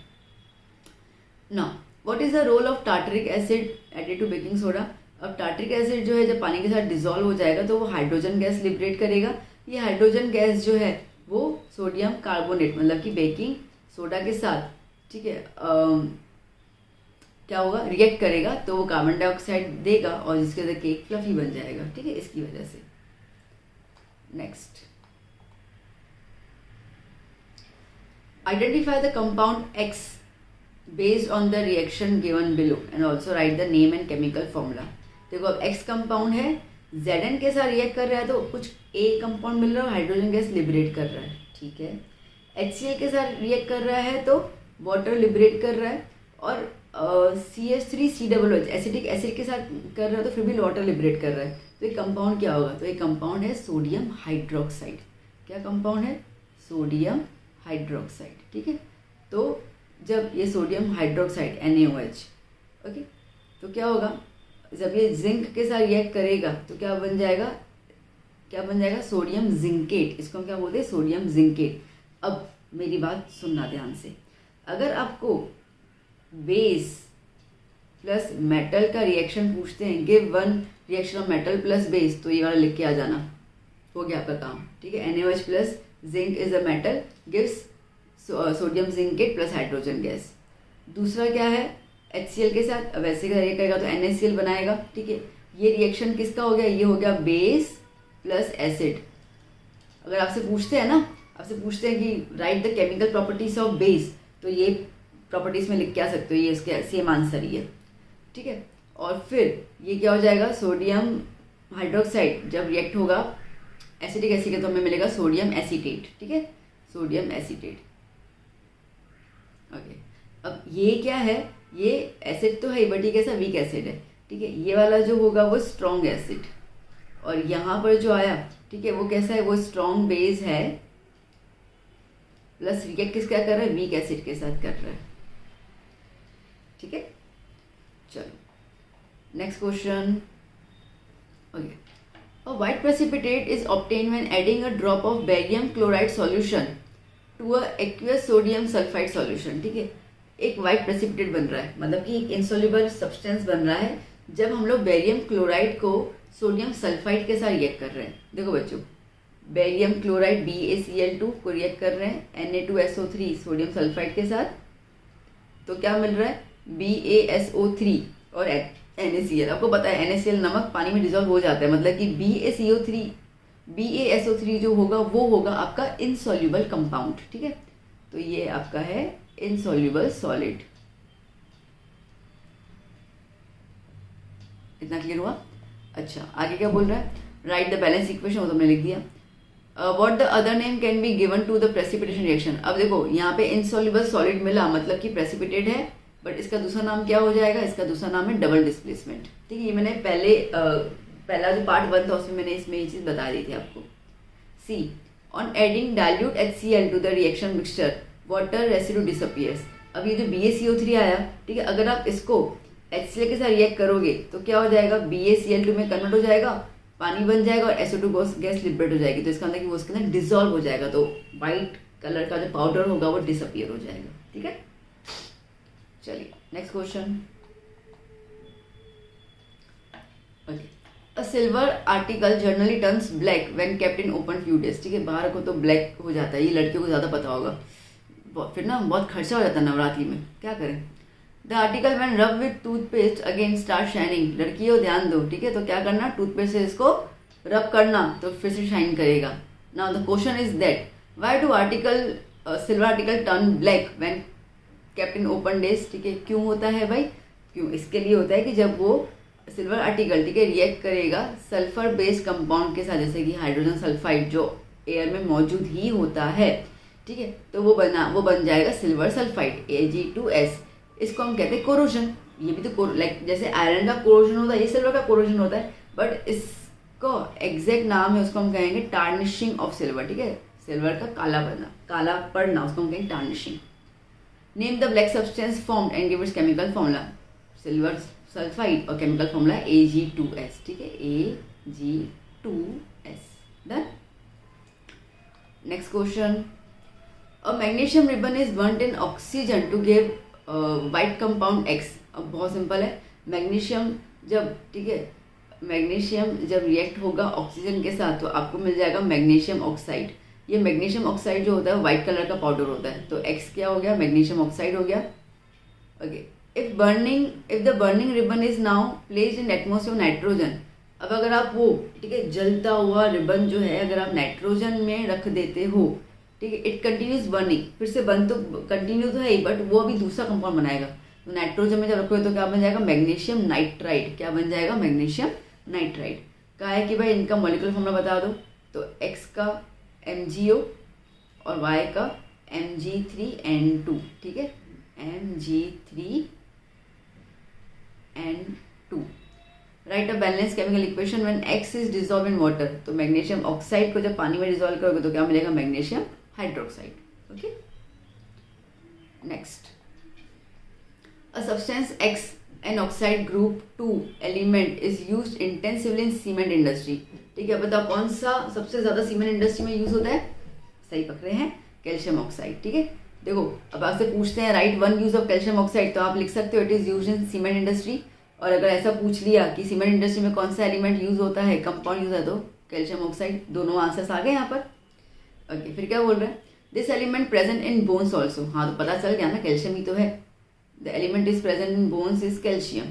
A: ना। What is the role of tartaric acid added to baking soda? अब टार्टरिक एसिड जो है जब पानी के साथ डिजोल्व हो जाएगा तो वो हाइड्रोजन गैस लिबरेट करेगा। ये हाइड्रोजन गैस जो है वो सोडियम कार्बोनेट मतलब कि बेकिंग सोडा के साथ, ठीक है, क्या होगा, रिएक्ट करेगा तो वो कार्बन डाइऑक्साइड देगा और जिसके वजह केक फ्लफी बन जाएगा, ठीक है, इसकी वजह से। Next, identify the compound X based on the reaction given below and also right the name and chemical formula. देखो अब X कंपाउंड है, Zn के साथ रिएक्ट कर रहा है तो कुछ A कंपाउंड मिल रहा है, हाइड्रोजन गैस लिबरेट कर रहा है, ठीक है। HCl के साथ रिएक्ट कर रहा है तो वाटर लिबरेट कर रहा है, और CH3COOH एसिटिक एसिड के साथ कर रहा है तो फिर भी वाटर लिबरेट कर रहा है। तो ये कंपाउंड क्या होगा? तो ये कंपाउंड है सोडियम हाइड्रोक्साइड। क्या कंपाउंड है? सोडियम हाइड्रोक्साइड, ठीक है। तो जब ये सोडियम हाइड्रोक्साइड NaOH, ओके, तो क्या होगा, जब ये जिंक के साथ रिएक्ट करेगा तो क्या बन जाएगा, क्या बन जाएगा? Sodium zincate. इसको हम क्या बोलते हैं? Sodium zincate. अब मेरी बात सुनना ध्यान से, अगर आपको बेस प्लस मेटल का रिएक्शन पूछते हैं, give one reaction of metal plus base, तो ये वाला लिख के आ जाना, हो गया आपका काम, ठीक है। NaOH plus zinc is a metal gives sodium zincate plus hydrogen gas. दूसरा क्या है? HCl के साथ वैसे का रिएक्ट करेगा तो NaCl बनाएगा, ठीक है। ये रिएक्शन किसका हो गया? ये हो गया बेस प्लस एसिड। अगर आपसे पूछते हैं ना, आपसे पूछते हैं कि right the chemical properties of base, तो ये प्रॉपर्टीज में लिख के आ सकते हो, ये इसके सेम आंसर ही है, ठीक है। और फिर ये क्या हो जाएगा? सोडियम हाइड्रोक्साइड जब रिएक्ट होगा एसिटिक एसिड के तो हमें मिलेगा सोडियम एसीटेट, ठीक है, सोडियम एसीटेट, ओके। अब ये क्या है? ये एसिड तो है बट ये कैसा? वीक एसिड है, ठीक है। ये वाला जो होगा वो स्ट्रॉन्ग एसिड, और यहाँ पर जो आया, ठीक है, वो कैसा है? वो स्ट्रॉन्ग बेस है प्लस रिएक्ट किस क्या कर रहा है? वीक एसिड के साथ कर रहा है, ठीक है। चलो next question, okay. A white precipitate is obtained when adding a drop of barium chloride solution to a aqueous sodium sulfide solution, ठीक है। एक white precipitate बन रहा है, मतलब कि एक insoluble substance बन रहा है जब हम लोग बेरियम क्लोराइड को सोडियम सल्फाइड के साथ रिएक्ट कर रहे हैं। देखो बच्चों, बेरियम क्लोराइड BaCl2 को रिएक्ट कर रहे हैं Na2SO3 सोडियम सल्फाइड के साथ, तो क्या मिल रहा है BaSO3 और NaCl। आपको पता है NaCl नमक पानी में डिजोल्व हो जाता है, मतलब कि BaSO3 जो होगा वो होगा आपका इनसॉल्युबल कंपाउंड, ठीक है। तो ये आपका है इनसॉल्युबल सॉलिड। इतना क्लियर हुआ? अच्छा, आगे क्या बोल रहा है, राइट द बैलेंस इक्वेशन, वो तो मैंने लिख दिया। What the other name can be given to the precipitation reaction. अब देखो यहाँ पे इनसॉल्युबल सॉलिड मिला, मतलब कि प्रेसिपिटेट है, बट इसका दूसरा नाम क्या हो जाएगा, इसका दूसरा नाम है डबल डिस्प्लेसमेंट, ठीक है। ये मैंने पहला जो पार्ट 1 था उसमें मैंने इसमें ये चीज़ बता दी थी आपको। C on adding dilute HCl to the reaction mixture water residue disappears. अब ये जो BaCO3 आया, ठीक है, अगर आप इसको HCl के साथ रिएक्ट करोगे तो क्या हो जाएगा, BaCl2 में कन्वर्ट हो जाएगा, पानी बन जाएगा और SO2 गैस लिबरेट हो जाएगी। तो इसका मतलब कि वो उसके अंदर डिजोल्व हो जाएगा, तो वाइट कलर का जो पाउडर होगा वो डिसअपियर हो जाएगा, ठीक है। चलिए next question. Okay, a silver article generally turns black when kept in open few days, ठीक है। बाहर को तो ब्लैक हो जाता है, ये लड़कियों को ज़्यादा पता होगा, फिर ना बहुत खर्चा हो जाता है नवरात्रि में, क्या करें। द आर्टिकल व्हेन रब with toothpaste again start shining. लड़कियों ध्यान दो, ठीक है, तो क्या करना, टूथपेस्ट से इसको रब करना तो फिर से शाइन करेगा। Now the question is that why do silver article turn black when kept in open days, ठीक है। क्यों होता है भाई, क्यों, इसके लिए होता है कि जब वो सिल्वर आर्टिकल, ठीक है, रिएक्ट करेगा सल्फर बेस्ड कंपाउंड के साथ, जैसे कि हाइड्रोजन सल्फाइड जो एयर में मौजूद ही होता है, ठीक है, तो वो बन जाएगा सिल्वर सल्फाइड Ag2S। इसको हम कहते हैं कोरोजन। ये भी तो लाइक जैसे आयरन का कोरोजन होता है, ये सिल्वर का कोरोजन होता है, बट इसको एग्जैक्ट नाम है, उसको हम कहेंगे टार्निशिंग ऑफ सिल्वर, ठीक है। सिल्वर का काला पड़ना, उसको हम कहेंगे tarnishing. Name the black substance formed and give its chemical formula. Silver sulphide और केमिकल फॉर्मूला Ag2S, ठीक है, Ag2S। Done. Next question, a magnesium ribbon is burned in oxygen to give white compound X। अब बहुत simple है, magnesium जब, ठीक है, magnesium जब रिएक्ट होगा ऑक्सीजन के साथ तो आपको मिल जाएगा मैग्नीशियम ऑक्साइड। ये मैग्नीशियम ऑक्साइड जो होता है व्हाइट कलर का पाउडर होता है, तो X क्या हो गया, मैग्नीशियम ऑक्साइड हो गया। Okay, if the burning ribbon is now placed in atmosphere nitrogen. अब अगर आप वो, ठीक है, जलता हुआ रिबन जो है अगर आप नाइट्रोजन में रख देते हो, ठीक है, इट कंटिन्यूज बर्निंग, फिर से बर्न तो कंटिन्यू तो है ही, बट वो अभी दूसरा कंपाउंड बनाएगा। तो नाइट्रोजन में जब रखोगे तो क्या बन जाएगा, मैग्नीशियम नाइट्राइड। क्या बन जाएगा, मैग्नीशियम नाइट्राइड। कहा है कि भाई इनका मॉलिक्यूलर फॉर्मूला बता दो, तो X का MgO और Y का Mg3N2, ठीक है, Mg3N2। Write a balance chemical equation when X is dissolve in water. तो मैग्नीशियम ऑक्साइड को जब पानी में डिजॉल्व करोगे तो क्या मिलेगा, magnesium hydroxide. Okay, next, a substance X an oxide group 2 element is used intensively in cement industry. ठीक है, बताओ कौन सा सबसे ज्यादा सीमेंट इंडस्ट्री में यूज होता है, सही पकड़े हैं, कैल्शियम ऑक्साइड। ठीक है, देखो अब आपसे पूछते हैं right one use of calcium oxide, तो आप लिख सकते हो it is used in cement industry. और अगर ऐसा पूछ लिया कि सीमेंट इंडस्ट्री में कौन सा एलिमेंट यूज होता है, कंपाउंड यूज है, तो कैल्शियम ऑक्साइड। दोनों आंसर्स आ गए यहाँ पर। ओके, फिर क्या बोल रहे हैं, this element present in bones also. हाँ, तो पता चल गया ना, कैल्शियम ही तो है। The element is present in bones is calcium.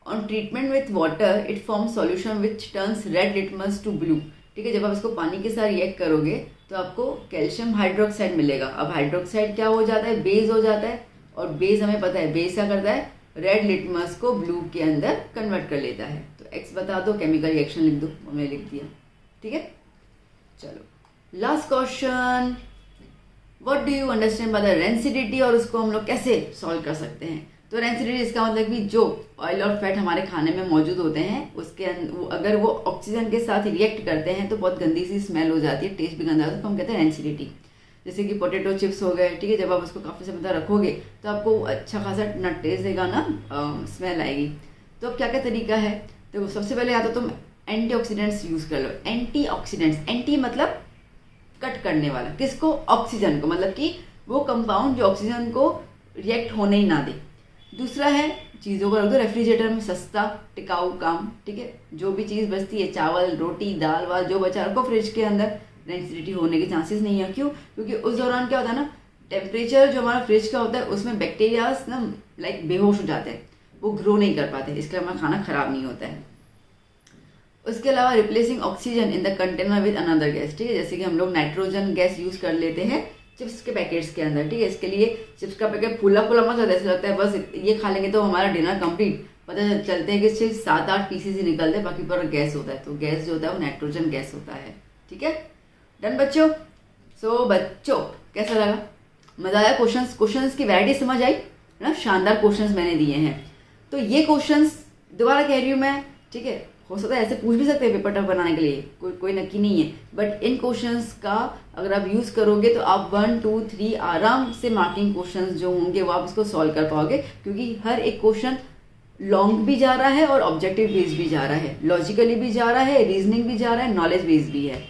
A: On treatment with water it form solution which turns red litmus to blue. ठीक है, जब आप इसको पानी के साथ रिएक्ट करोगे तो आपको कैल्शियम हाइड्रोक्साइड मिलेगा। अब हाइड्रोक्साइड क्या हो जाता है, बेस हो जाता है, और बेस हमें पता है बेस क्या करता है, रेड लिटमस को ब्लू के अंदर कन्वर्ट कर लेता है। तो एक्स बता दो, केमिकल रिएक्शन लिख दो, मैंने लिख दिया। ठीक है, चलो last question, what do you understand by the rancidity, और उसको हम लोग कैसे सॉल्व कर सकते हैं। तो रेंसिडिटी इसका मतलब कि जो ऑयल और फैट हमारे खाने में मौजूद होते हैं उसके अगर वो ऑक्सीजन के साथ रिएक्ट करते हैं तो बहुत गंदी सी स्मेल हो जाती है, टेस्ट भी गंदा होता है, तो हम कहते हैं रेंसिडिटी। जैसे कि पोटैटो चिप्स हो गए, ठीक है, जब आप उसको काफ़ी समय तक रखोगे तो आपको अच्छा खासा ना टेस्ट देगा ना स्मेल आएगी। तो अब क्या क्या तरीका है, तो सबसे पहले या तो तुम एंटीऑक्सीडेंट्स यूज़ कर लो। एंटीऑक्सीडेंट्स, एंटी मतलब कट करने वाला, किसको, ऑक्सीजन को, मतलब कि वो कंपाउंड जो ऑक्सीजन को रिएक्ट होने ही ना दे। दूसरा है चीज़ों को रख दो रेफ्रिजरेटर में, सस्ता टिकाऊ काम, ठीक है। जो भी चीज़ बचती है, चावल रोटी दाल वाल जो बचा रखो फ्रिज के अंदर, एसिडिटी होने के चांसेस नहीं है। क्यों? क्योंकि उस दौरान क्या होता है ना, टेम्परेचर जो हमारा फ्रिज का होता है उसमें बैक्टीरियाज ना लाइक बेहोश हो जाते हैं, वो ग्रो नहीं कर पाते, इसलिए हमारा खाना खराब नहीं होता है। उसके अलावा replacing oxygen in the container with another gas, ठीक है। जैसे कि हम लोग नाइट्रोजन गैस यूज़ कर लेते हैं चिप्स के पैकेट्स के अंदर, ठीक है। इसके लिए चिप्स का पैकेट फूला फूला मत होता है, ऐसा लगता है बस ये खा लेंगे तो हमारा डिनर कंप्लीट, पता चलते हैं कि सिर्फ 7-8 पीसेस ही निकलते हैं, बाकी पूरा गैस होता है। तो गैस जो होता है वो नाइट्रोजन गैस होता है, ठीक है। डन बच्चों? सो बच्चों कैसा लगा? मजा आया? क्वेश्चंस की वैरायटी समझ आई ना? शानदार क्वेश्चंस मैंने दिए हैं। तो ये क्वेश्चंस दोबारा कह रही हूँ मैं, ठीक है। हो सकता है ऐसे पूछ भी सकते हैं पेपर टफ बनाने के लिए, कोई नक्की नहीं है, बट इन क्वेश्चंस का अगर आप यूज़ करोगे तो आप 1, 2, 3 आराम से मार्किंग क्वेश्चंस जो होंगे वो आप इसको सॉल्व कर पाओगे, क्योंकि हर एक क्वेश्चन लॉन्ग भी जा रहा है और ऑब्जेक्टिव बेस्ड भी जा रहा है, लॉजिकली भी जा रहा है, रीजनिंग भी जा रहा है, नॉलेज बेस्ड भी है।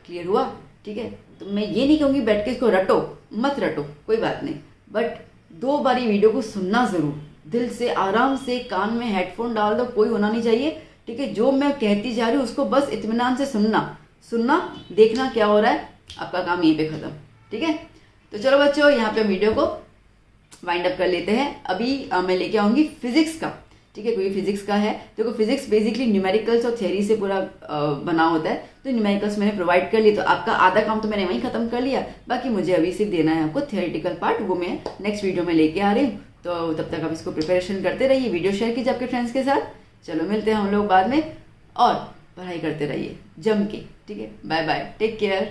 A: क्लियर हुआ? ठीक है। तो मैं ये नहीं कहूँगी बैठ के इसको रटो, मत रटो, कोई बात नहीं, बट 2 बारी वीडियो को सुनना ज़रूर, दिल से आराम से, कान में हेडफोन डाल दो, कोई होना नहीं चाहिए, ठीक है। जो मैं कहती जा रही हूँ उसको बस इत्मीनान से सुनना, देखना क्या हो रहा है, आपका काम यहीं पे खत्म, ठीक है। तो चलो बच्चों, यहाँ पे वीडियो को वाइंड अप कर लेते हैं। अभी मैं लेके आऊँगी फिजिक्स का, ठीक है, क्योंकि फिजिक्स का है। देखो फिजिक्स बेसिकली न्यूमेरिकल्स और थ्योरी से पूरा बना होता है, तो न्यूमेरिकल्स मैंने प्रोवाइड कर ली, तो आपका आधा काम तो मैंने वहीं खत्म कर लिया, बाकी मुझे अभी सिर्फ देना है आपको थियोरेटिकल पार्ट, वो मैं नेक्स्ट वीडियो में लेके आ रही हूँ। तो तब तक आप इसको प्रिपरेशन करते रहिए, वीडियो शेयर कीजिए आपके फ्रेंड्स के साथ। चलो मिलते हैं हम लोग बाद में, और पढ़ाई करते रहिए जम के, ठीक है। Bye bye, take care.